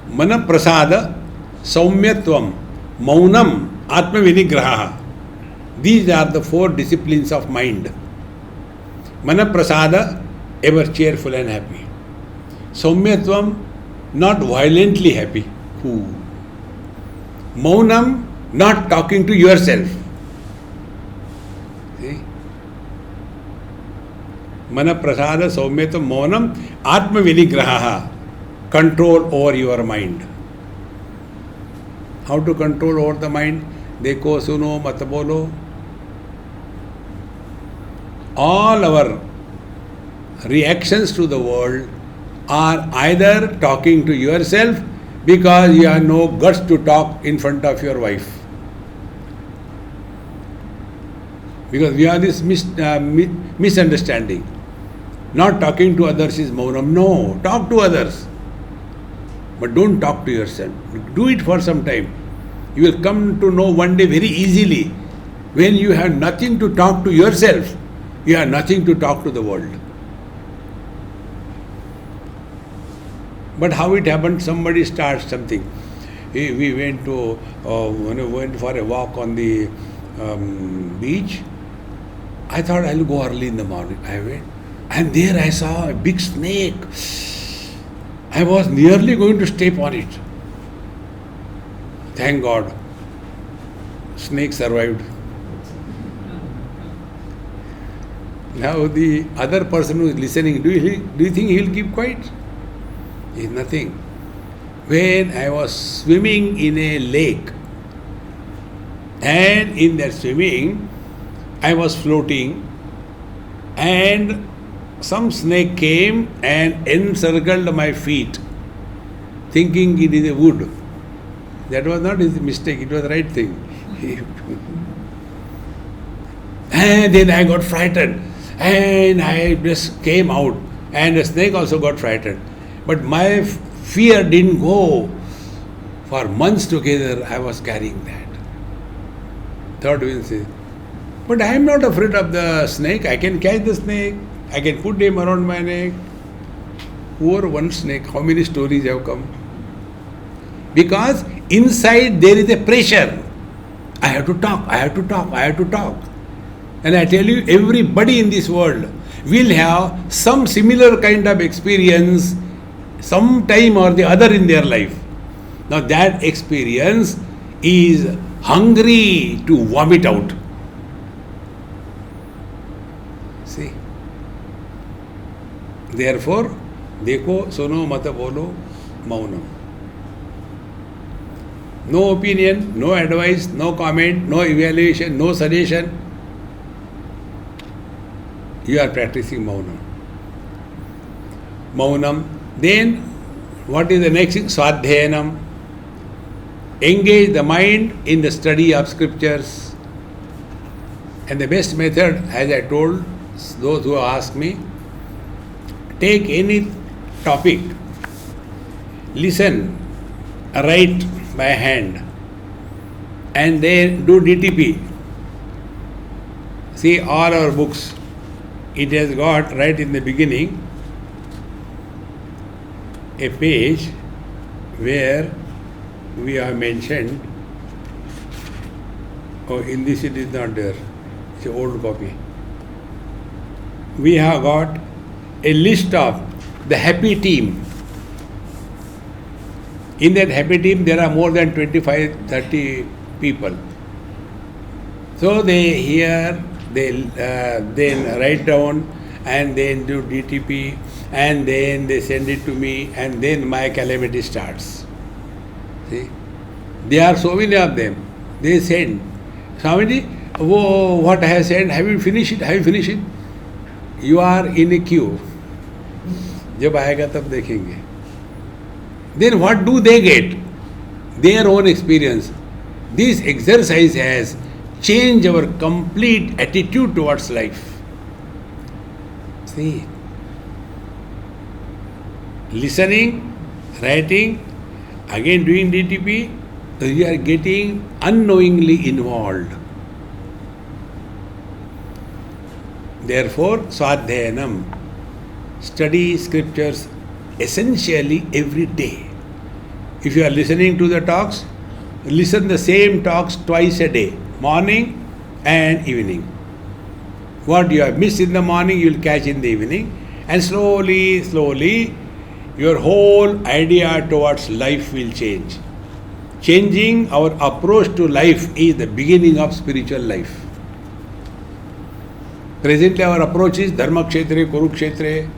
Mana prasada, saumyatvam, maunam, atma vinigraha. These are the 4 disciplines of mind. Mana prasada, ever cheerful and happy. Saumyatvam, not violently happy. Maunam, not talking to yourself. See? Mana prasada saumyatvam maunam atma vinigraha. Control over your mind. How to control over the mind? Dekho suno mat bolo. All our reactions to the world are either talking to yourself because you have no guts to talk in front of your wife. Because we have this misunderstanding. Not talking to others is maunam. No, talk to others. But don't talk to yourself. Do it for some time. You will come to know one day very easily. When you have nothing to talk to yourself, you have nothing to talk to the world. But how it happened, somebody starts something. We went to went for a walk on the beach. I thought I'll go early in the morning. I went, and there I saw a big snake. I was nearly going to step on it. Thank God, snake survived. Now the other person who is listening, do you think he will keep quiet? He is nothing. When I was swimming in a lake, and in that swimming, I was floating, and some snake came and encircled my feet, thinking it is a wood. That was not his mistake, it was the right thing. And then I got frightened, and I just came out, and the snake also got frightened. But my fear didn't go. For months together, I was carrying that. Third wind says, but I am not afraid of the snake. I can catch the snake. I can put him around my neck. Over one snake, how many stories have come? Because inside there is a pressure. I have to talk, I have to talk, I have to talk. And I tell you, everybody in this world will have some similar kind of experience some time or the other in their life. Now that experience is hungry to vomit out. See? Therefore, देखो सुनो मत बोलो Mounam. No opinion, no advice, no comment, no evaluation, no suggestion. You are practicing Maunam. Maunam. Then, what is the next thing? Swadhyanam. Engage the mind in the study of scriptures. And the best method, as I told those who ask me, take any topic, listen, write by hand, and then do DTP. See all our books. It has got right in the beginning a page where we have mentioned, oh, in this it is not there, it's an old copy. We have got a list of the happy team. In that happy team, there are more than 25-30 people. So they hear, they then write down, and then do DTP, and then they send it to me, and then my calamity starts. See? There are so many of them. They send. Swamiji, oh, what I have sent, have you finished it? Have you finished it? You are in a queue. जब आएगा तब देखेंगे. Then what do they get? Their own experience. This exercise has changed our complete attitude towards life. See, listening, writing, again doing DTP, you are getting unknowingly involved. Therefore, Swadhyanam, study scriptures essentially every day. If you are listening to the talks, listen the same talks twice a day, morning and evening. What you have missed in the morning, you will catch in the evening, and slowly, slowly, your whole idea towards life will change. Changing our approach to life is the beginning of spiritual life. Presently our approach is Dharma Kshetre, Kurukshetre.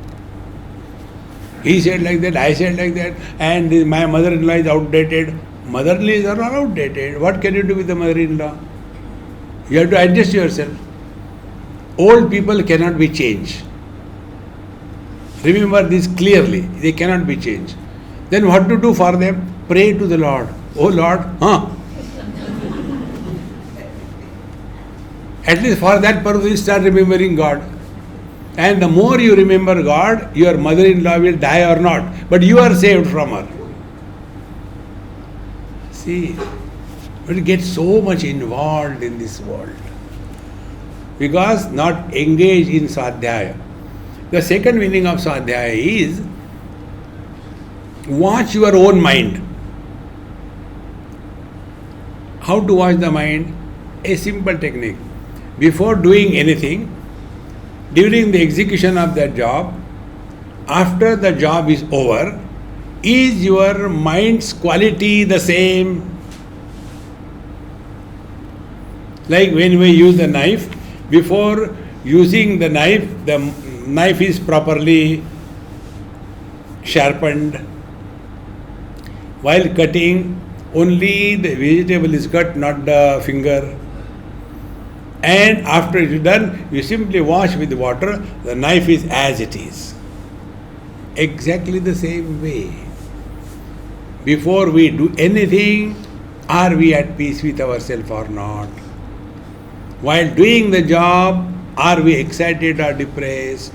He said like that, I said like that, and my mother-in-law is outdated. Mother-in-laws are not outdated. What can you do with the mother-in-law? You have to adjust yourself. Old people cannot be changed. Remember this clearly. They cannot be changed. Then what to do for them? Pray to the Lord. Oh Lord, At least for that purpose, you start remembering God. And the more you remember God, your mother-in-law will die or not, but you are saved from her. See, we get so much involved in this world because not engaged in Swadhyaya. The second meaning of Swadhyaya is watch your own mind. How to watch the mind? A simple technique. Before doing anything, during the execution of that job, after the job is over, is your mind's quality the same? Like when we use the knife, before using the knife is properly sharpened. While cutting, only the vegetable is cut, not the finger. And after it is done, you simply wash with water, the knife is as it is. Exactly the same way. Before we do anything, are we at peace with ourselves or not? While doing the job, are we excited or depressed?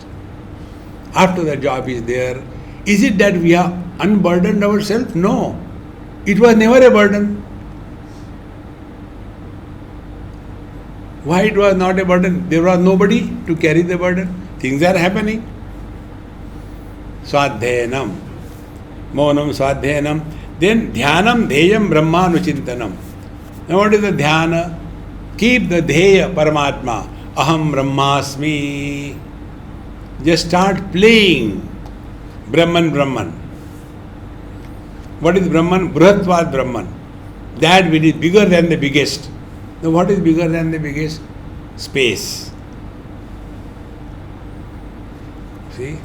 After the job is there, is it that we have unburdened ourselves? No. It was never a burden. Why it was not a burden? There was nobody to carry the burden. Things are happening. Swadhyanam. Maunam Swadhyanam. Then Dhyanam Dheyam Brahmanuchintanam. Now what is the Dhyana? Keep the Dheya Paramatma. Aham Brahmasmi. Just start playing Brahman Brahman. What is Brahman? Brihatvad Brahman. That which is bigger than the biggest. Now what is bigger than the biggest? Space. See?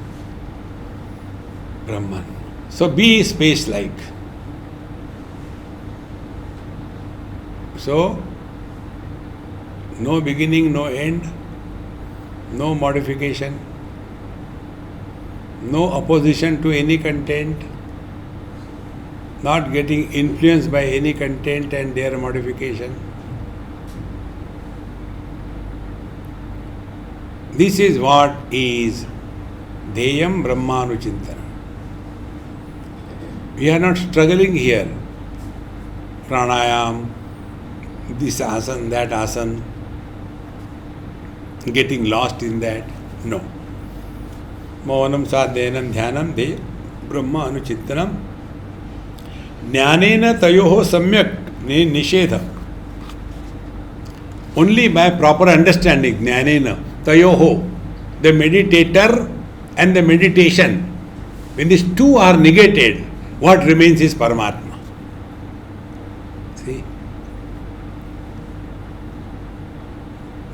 Brahman. So be space-like. So, no beginning, no end, no modification, no opposition to any content, not getting influenced by any content and their modification. This is what is Deyam Brahmanuchintana. We are not struggling here. Pranayam, this asana, that asana, getting lost in that. No. Maunam Sadhyanam Dhyanam De Brahma Anuchintanam Jnanena Tayoho Samyak Nishedha. Only by proper understanding, Jnanena Tayoho, the meditator and the meditation, when these two are negated, what remains is Paramatma. See?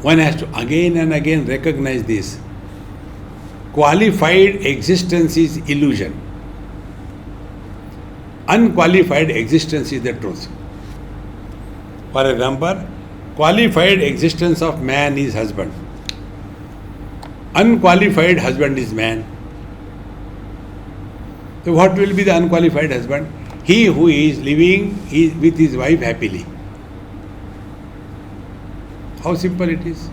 One has to again and again recognize this. Qualified existence is illusion. Unqualified existence is the truth. For example, qualified existence of man is husband. Unqualified husband is man. So what will be the unqualified husband? He who is living with his wife happily. How simple it is.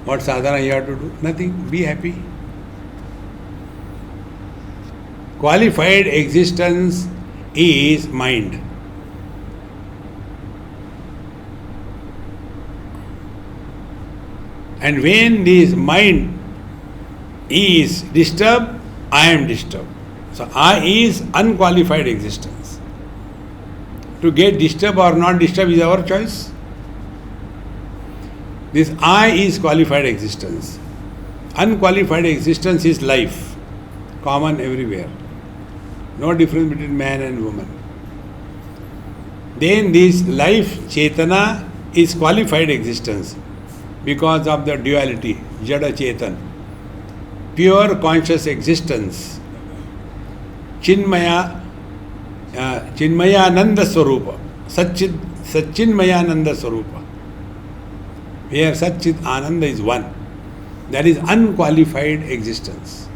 What sadhana you have to do? Nothing. Be happy. Qualified existence is mind. And when this mind is disturbed, I am disturbed. So I is unqualified existence. To get disturbed or not disturbed is our choice. This I is qualified existence. Unqualified existence is life, common everywhere. No difference between man and woman. Then this life, Chetana, is qualified existence because of the duality, Jada Chetan. Pure conscious existence, Chinmaya, Chinmayananda Swarupa, Satchinmayananda Swarupa. Where Satchit Ananda is one. That is unqualified existence.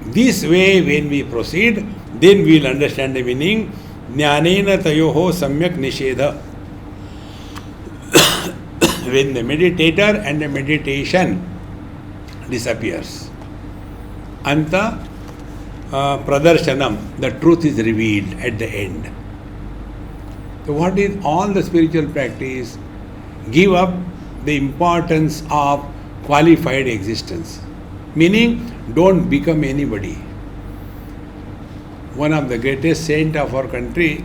This way, when we proceed, then we will understand the meaning. Jnanena tayoho samyak nishedha. When the meditator and the meditation disappears. Anta pradarshanam, the truth is revealed at the end. So what is all the spiritual practice? Give up the importance of qualified existence. Meaning, don't become anybody. One of the greatest saints of our country,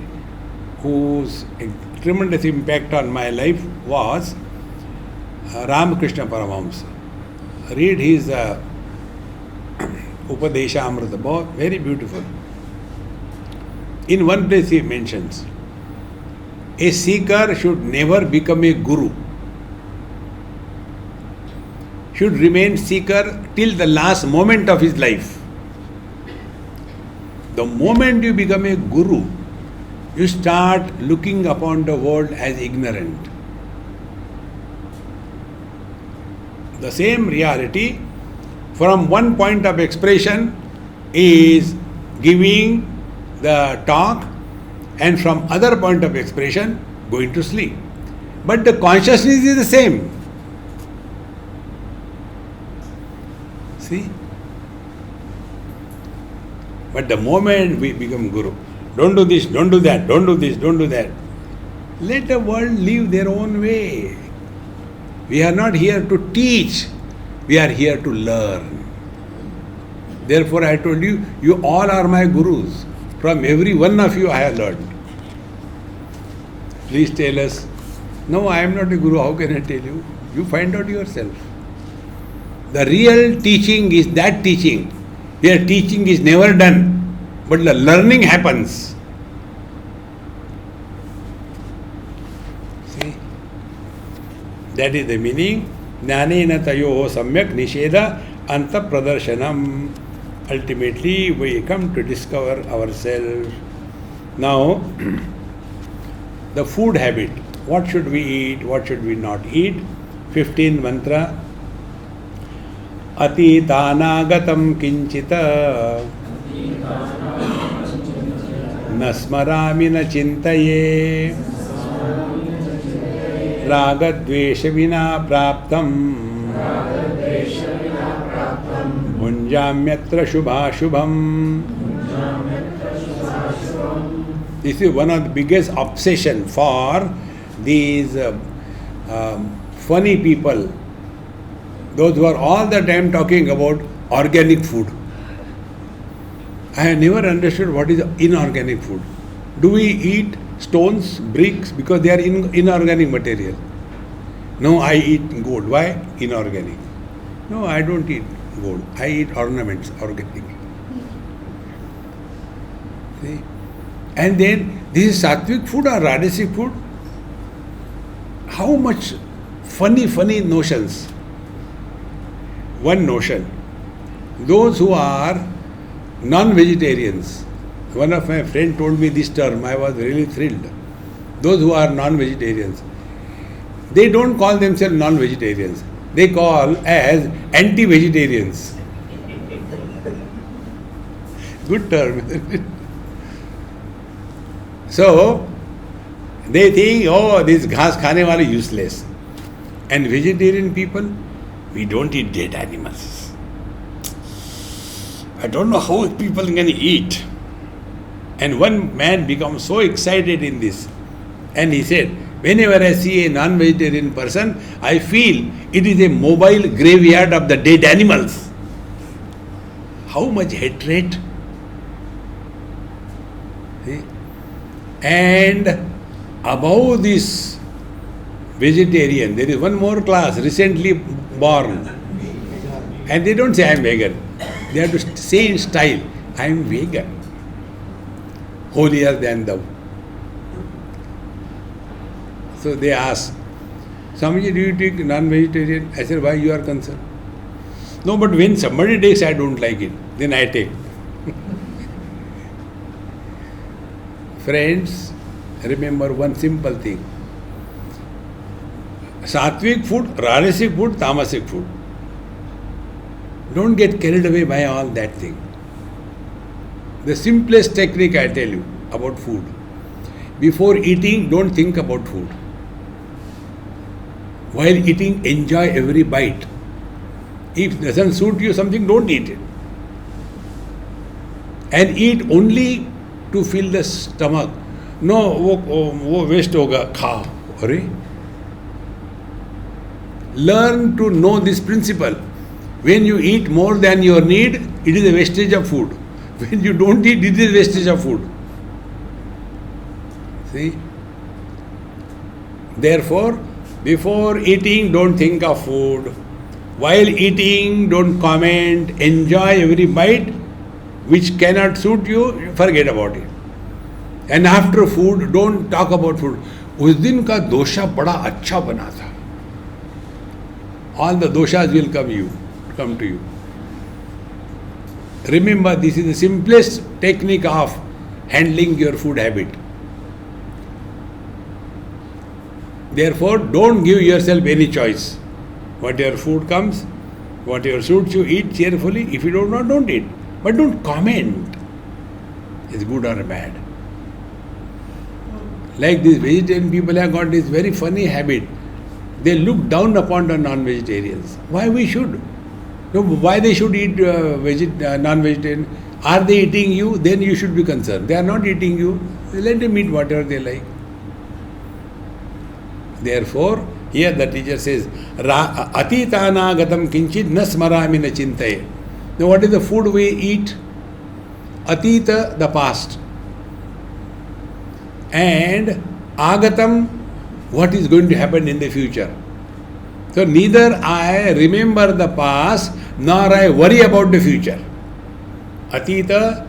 whose tremendous impact on my life was Ramakrishna Paramahamsa. Read his Upadesha Amrita, both very beautiful. In one place he mentions, a seeker should never become a guru. Should remain seeker till the last moment of his life. The moment you become a guru, you start looking upon the world as ignorant. The same reality from one point of expression is giving the talk, and from other point of expression going to sleep. But the consciousness is the same. See? But the moment we become guru, don't do this, don't do that, don't do this, don't do that. Let the world live their own way. We are not here to teach, we are here to learn. Therefore, I told you, you all are my gurus. From every one of you, I have learned. Please tell us. No, I am not a guru. How can I tell you? You find out yourself. The real teaching is that teaching. Here, teaching is never done, but the learning happens. See? That is the meaning. Jnanena tayoho samyak nisheda anta pradarshanam. Ultimately, we come to discover ourselves. Now, the food habit. What should we eat? What should we not eat? 15th mantra. Atitanaagatam kinchita nasmarami na chintaye ragadvesha vina praptam bhunjamyatra shubhashubham. This is one of the biggest obsession for these funny people, those who are all the time talking about organic food. I have never understood what is inorganic food. Do we eat stones, bricks because they are inorganic material? No, I eat gold. Why? Inorganic. No, I don't eat gold. I eat ornaments, organic. See? And then, this is sattvic food or rajasic food? How much funny notions. One notion. Those who are non-vegetarians. One of my friends told me this term. I was really thrilled. Those who are non-vegetarians. They don't call themselves non-vegetarians. They call as anti-vegetarians. Good term, isn't it? So, they think, oh, this ghas khane wale useless. And vegetarian people, we don't eat dead animals. I don't know how people can eat. And one man becomes so excited in this. And he said, whenever I see a non-vegetarian person, I feel it is a mobile graveyard of the dead animals. How much hatred? See? And above this vegetarian, there is one more class, recently born. And they don't say I am vegan. They have to say in style, I am vegan. Holier than thou. So they ask, Swamiji, do you take non-vegetarian? I said, why you are concerned? No, but when somebody takes, I don't like it. Then I take. Friends, remember one simple thing. Sattvic food, rajasic food, tamasic food. Don't get carried away by all that thing. The simplest technique I tell you about food. Before eating, don't think about food. While eating, enjoy every bite. If it doesn't suit you something, don't eat it. And eat only to fill the stomach. No, wo waste hoga, khao. Arre? Learn to know this principle. When you eat more than your need, it is a wastage of food. When you don't eat, it is wastage of food. See? Therefore, before eating, don't think of food. While eating, don't comment. Enjoy every bite. Which cannot suit you, forget about it. And after food, don't talk about food. उस दिन का दोषा बड़ा अच्छा बना था. All the doshas will come to you. Remember, this is the simplest technique of handling your food habit. Therefore, don't give yourself any choice. Whatever food comes, whatever suits you, eat cheerfully. If you don't eat. But don't comment. It's good or bad. Like these vegetarian people have got this very funny habit. They look down upon the non-vegetarians. Why we should? No, why they should eat non-vegetarian? Are they eating you? Then you should be concerned. They are not eating you. Let them eat whatever they like. Therefore, here the teacher says, Atitanagatam kinchit na smarami na chintaye. Now, what is the food we eat? Atita, the past. And Agatam, what is going to happen in the future. So, neither I remember the past nor I worry about the future. Atita,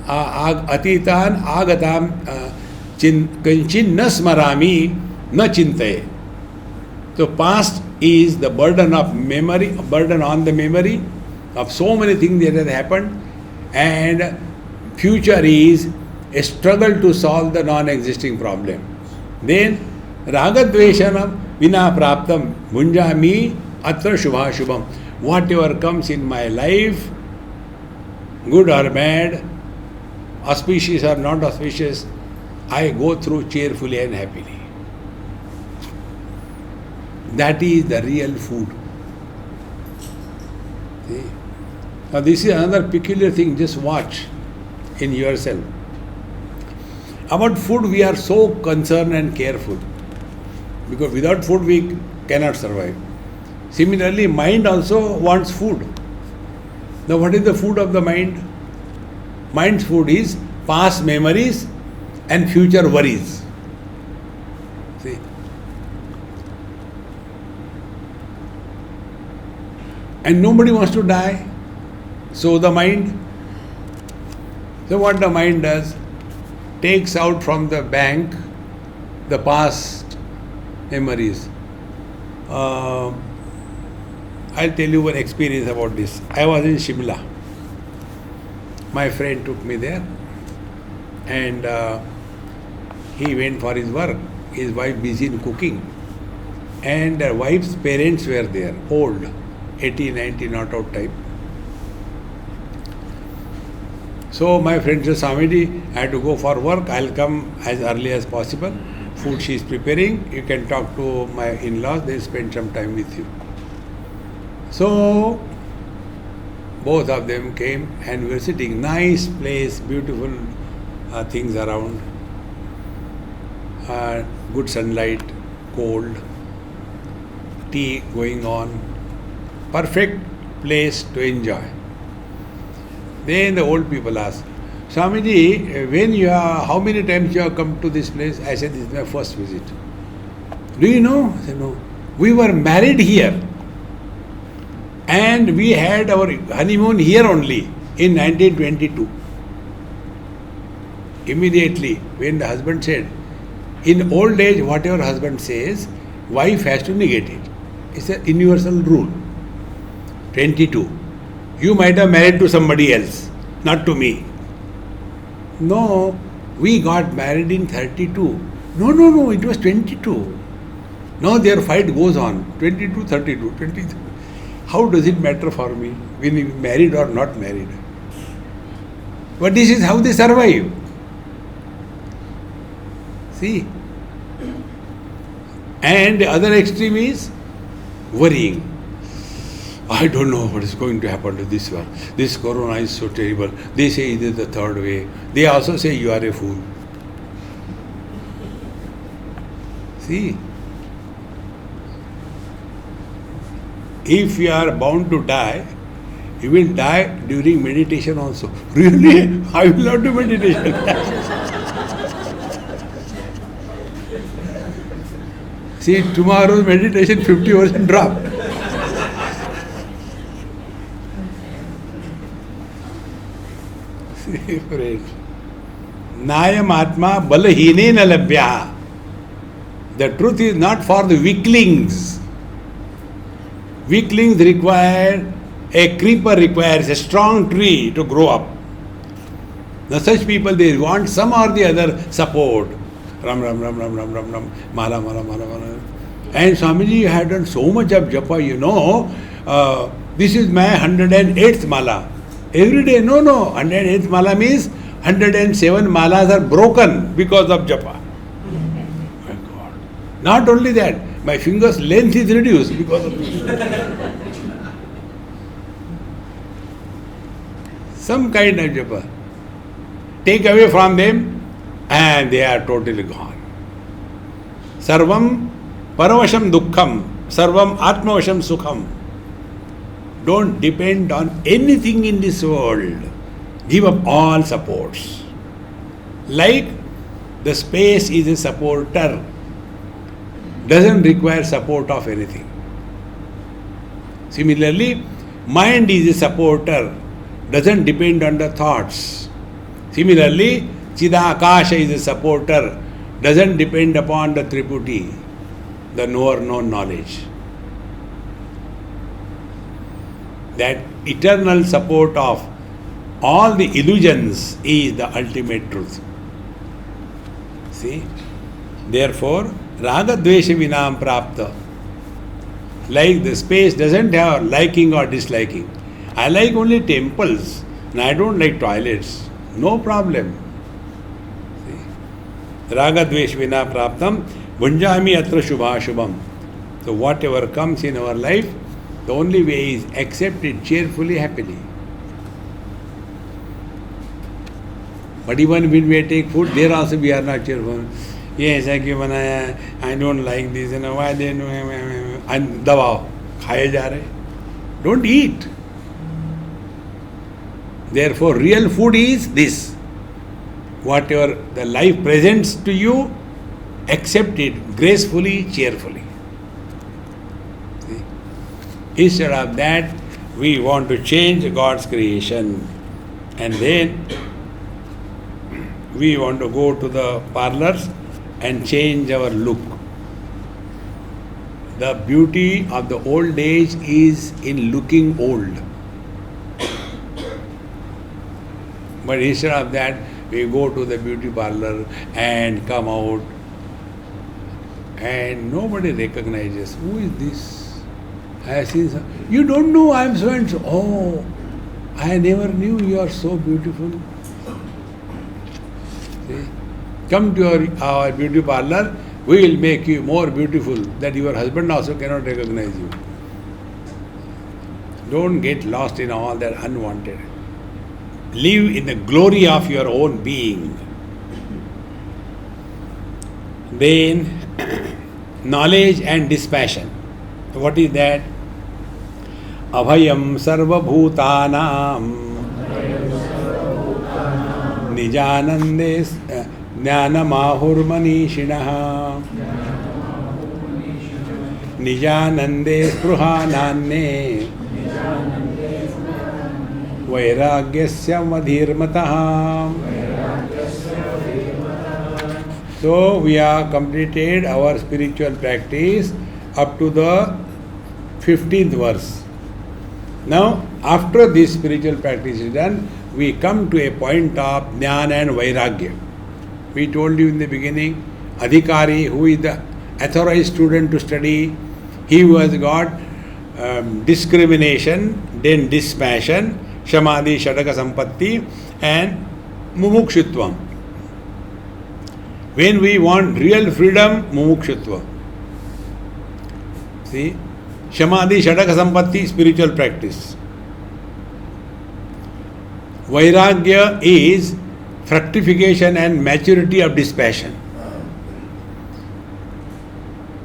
Atitan, Agatam, Kinchin na smarami na chintaye. So past is the burden of memory, burden on the memory of so many things that have happened, and future is a struggle to solve the non-existing problem. Then ragadveshanam vina praptam bhunjami atra shubha shubham. Whatever comes in my life, good or bad, auspicious or not auspicious, I go through cheerfully and happily. That is the real food. See? Now this is another peculiar thing, just watch in yourself. About food we are so concerned and careful, because without food we cannot survive. Similarly, mind also wants food. Now what is the food of the mind? Mind's food is past memories and future worries. See? And nobody wants to die. So the mind, so what the mind does, takes out from the bank the past memories. I'll tell you one experience about this. I was in Shimla. My friend took me there, and he went for his work. His wife busy in cooking, and the wife's parents were there, old, 80, 90, not out type. So my friend said, Swamiji, I had to go for work. I'll come as early as possible. Food she is preparing. You can talk to my in-laws. They'll spend some time with you. So both of them came, and we were sitting. Nice place, beautiful things around. Good sunlight, cold, tea going on. Perfect place to enjoy. Then the old people asked, Swamiji, when you are, how many times you have come to this place? I said, this is my first visit. Do you know? I said, no. We were married here, and we had our honeymoon here only in 1922. Immediately, when the husband said, in old age, whatever husband says, wife has to negate it. It's a universal rule. 22. You might have married to somebody else, not to me. No, we got married in 32. No, it was 22. Now their fight goes on. 22, 32, 23. How does it matter for me when we married or not married? But this is how they survive. See? And the other extreme is worrying. I don't know what is going to happen to this one. This corona is so terrible. They say it is the third wave. They also say you are a fool. See? If you are bound to die, you will die during meditation also. Really? I will not do meditation. See, tomorrow's meditation 50% drop. Nayam Atma Balahine na labhya. The truth is not for the weaklings. Weaklings require, a creeper requires a strong tree to grow up. Now such people, they want some or the other support. Ram, ram, ram, ram, ram, ram, ram, mala, mala, mala, mala. And Swamiji, you have done so much of japa, you know. This is my 108th mala. Every day, no, 108th mala means 107 malas are broken because of japa. My God. Not only that, my finger's length is reduced because of this. Some kind of japa. Take away from them and they are totally gone. Sarvam Paravasham dukkham, sarvam atmavasham sukham. Don't depend on anything in this world. Give up all supports. Like the space is a supporter, doesn't require support of anything. Similarly, mind is a supporter, doesn't depend on the thoughts. Similarly, Chidakasha is a supporter, doesn't depend upon the Triputi, the knower known knowledge. That eternal support of all the illusions is the ultimate truth. See? Therefore, Raga Dvesha Vinam Prapta. Like the space doesn't have liking or disliking. I like only temples and I don't like toilets. No problem. See? Raga Dvesha Vinam Praptam Bhunjami Atra Shubha Shubham. So whatever comes in our life, the only way is accept it cheerfully, happily. But even when we take food, there also we are not cheerful. Yes, I don't like this, and why they and dabao, khaye ja rahe. Don't eat. Therefore, real food is this. Whatever the life presents to you, accept it gracefully, cheerfully. See? Instead of that, we want to change God's creation, and then we want to go to the parlors and change our look. The beauty of the old age is in looking old. But instead of that, we go to the beauty parlor and come out and nobody recognizes. Who is this? I have seen some. You don't know I am so and so. Oh, I never knew you are so beautiful. See? Come to our beauty parlor, we will make you more beautiful that your husband also cannot recognize you. Don't get lost in all that unwanted. Live in the glory of your own being. Then, knowledge and dispassion. What is that? Abhayam sarva bhutanam nijanande jnanamahur manishinah nijanande spruhananne vairagyasya madhirmatah. So we have completed our spiritual practice up to the 15th verse. Now, after this spiritual practice is done, we come to a point of jnana and vairagya. We told you in the beginning, Adhikari, who is the authorized student to study, he who has got discrimination, then dispassion, Shamadhi, Shataka Sampatti, and Mumukshutvam. When we want real freedom, Mumukshutva. See? Shamadhi, Shataka Sampatti, spiritual practice. Vairagya is fructification and maturity of dispassion.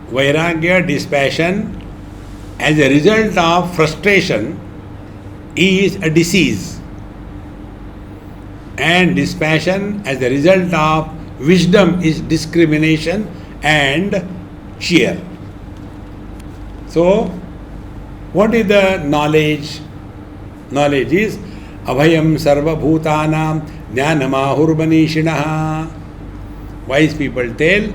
Vairagya, dispassion, as a result of frustration, is a disease. And dispassion, as a result of wisdom, is discrimination and cheer. So, what is the knowledge? Knowledge is Abhayam sarva bhutanam jnanamahur manishinah. Wise people tell,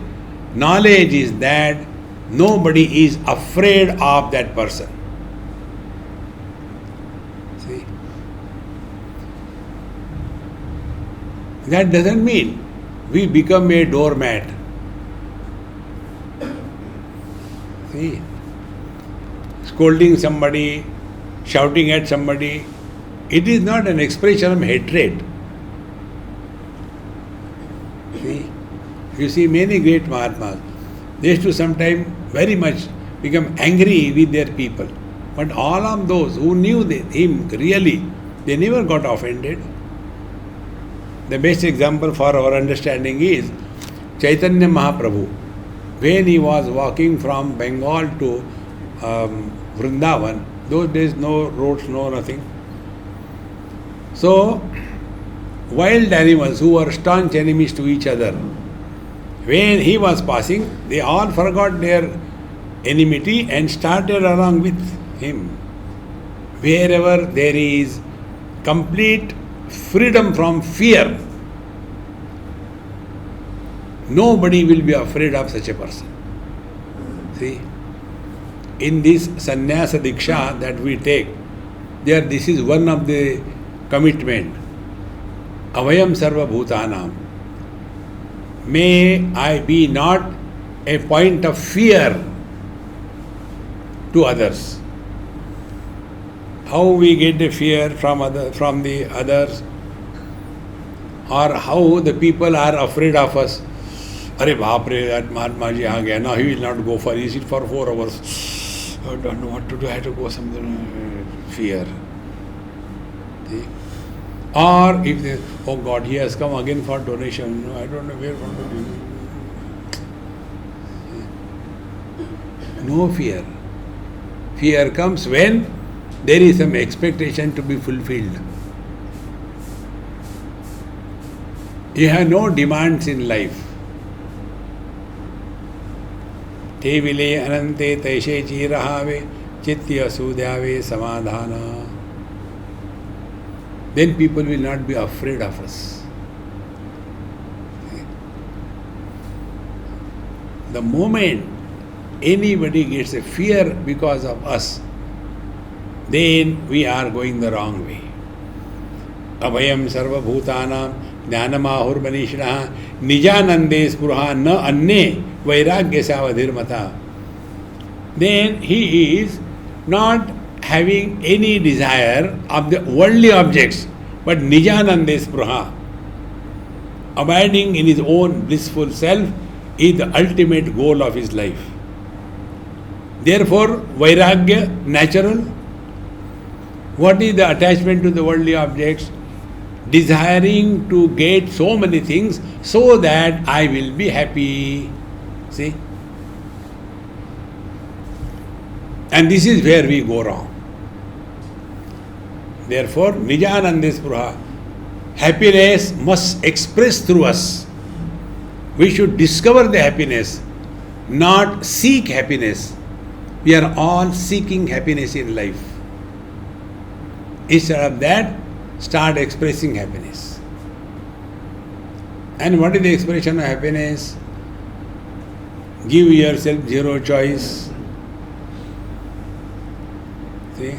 knowledge is that nobody is afraid of that person. See? That doesn't mean we become a doormat. See? Scolding somebody, shouting at somebody, it is not an expression of hatred. See? You see many great Mahatmas, they used to sometimes very much become angry with their people. But all of those who knew him really, they never got offended. The best example for our understanding is Chaitanya Mahaprabhu. when he was walking from Bengal to Vrindavan, those days no roads, no nothing. So, wild animals who were staunch enemies to each other, when he was passing, they all forgot their enmity and started along with him. Wherever there is complete freedom from fear, nobody will be afraid of such a person. See, in this sannyasa diksha that we take, there this is one of the commitment. Avayam sarva bhutanam. May I be not a point of fear to others. How we get the fear from the others, or how the people are afraid of us. Arey baap re, that Mahatma ji aa gaya. Now he will not go for. He sit for 4 hours. I don't know what to do. I have to go something. Fear. See? Or if they, oh God, he has come again for donation. No, I don't know where want to give. No fear. Fear comes when there is some expectation to be fulfilled. You have no demands in life. Te vile anante taishe chirahave chitya sudyave samadhana. Then people will not be afraid of us. The moment anybody gets a fear because of us, then we are going the wrong way. Abhayam sarva bhutanam jnanamahur manishnaha nijanande spurha na anne vairagya savadhirmata. Then he is not having any desire of the worldly objects, but nijanande spurha. Abiding in his own blissful self is the ultimate goal of his life. Therefore, vairagya, natural. What is the attachment to the worldly objects? Desiring to get so many things so that I will be happy. See? And this is where we go wrong. Therefore, Nijanande Spruha, happiness must express through us. We should discover the happiness, not seek happiness. We are all seeking happiness in life. Instead of that, start expressing happiness. And what is the expression of happiness? Give yourself zero choice. See?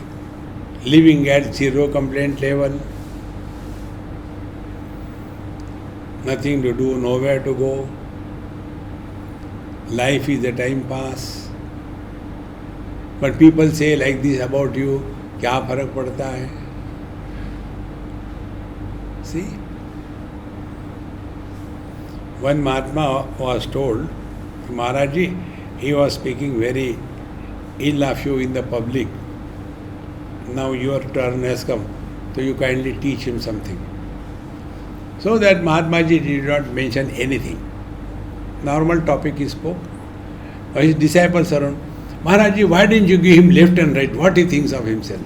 Living at zero complaint level. Nothing to do, nowhere to go. Life is a time pass. But people say like this about you, क्या फर्क पड़ता है? See? One Mahatma was told, Maharaj ji, he was speaking very ill of you in the public. Now your turn has come, so you kindly teach him something. So that Mahatma ji did not mention anything. Normal topic he spoke. His disciples around, Maharaj ji, why didn't you give him left and right? What he thinks of himself?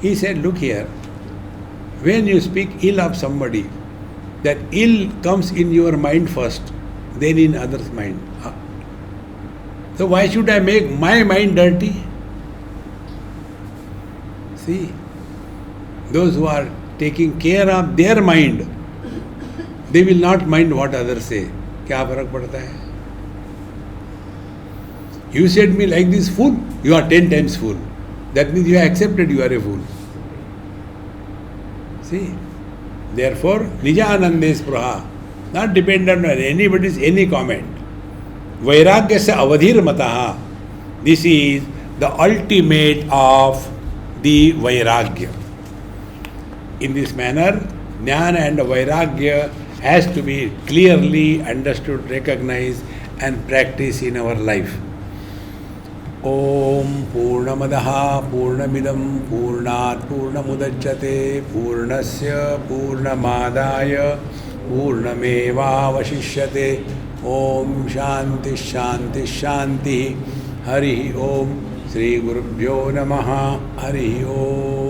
He said, look here, when you speak ill of somebody, that ill comes in your mind first, then in others' mind. So why should I make my mind dirty? See, those who are taking care of their mind, they will not mind what others say. क्या फर्क पड़ता है? You said me like this fool, you are 10 times fool. That means you have accepted you are a fool. See? Therefore, Nijanande Spruha, not dependent on anybody's any comment. Vairagya sa avadhir mataha. This is the ultimate of the Vairagya. In this manner, Jnana and Vairagya has to be clearly understood, recognized and practiced in our life. Om Purnamadaha Purnamidam Purnat Purnamudachyate Purnasya Purnamadaya Purnameva Vashishyate Om Shanti शांति शांति। हरि ओम। श्री गुरुभ्यो नमः। हरि ओम।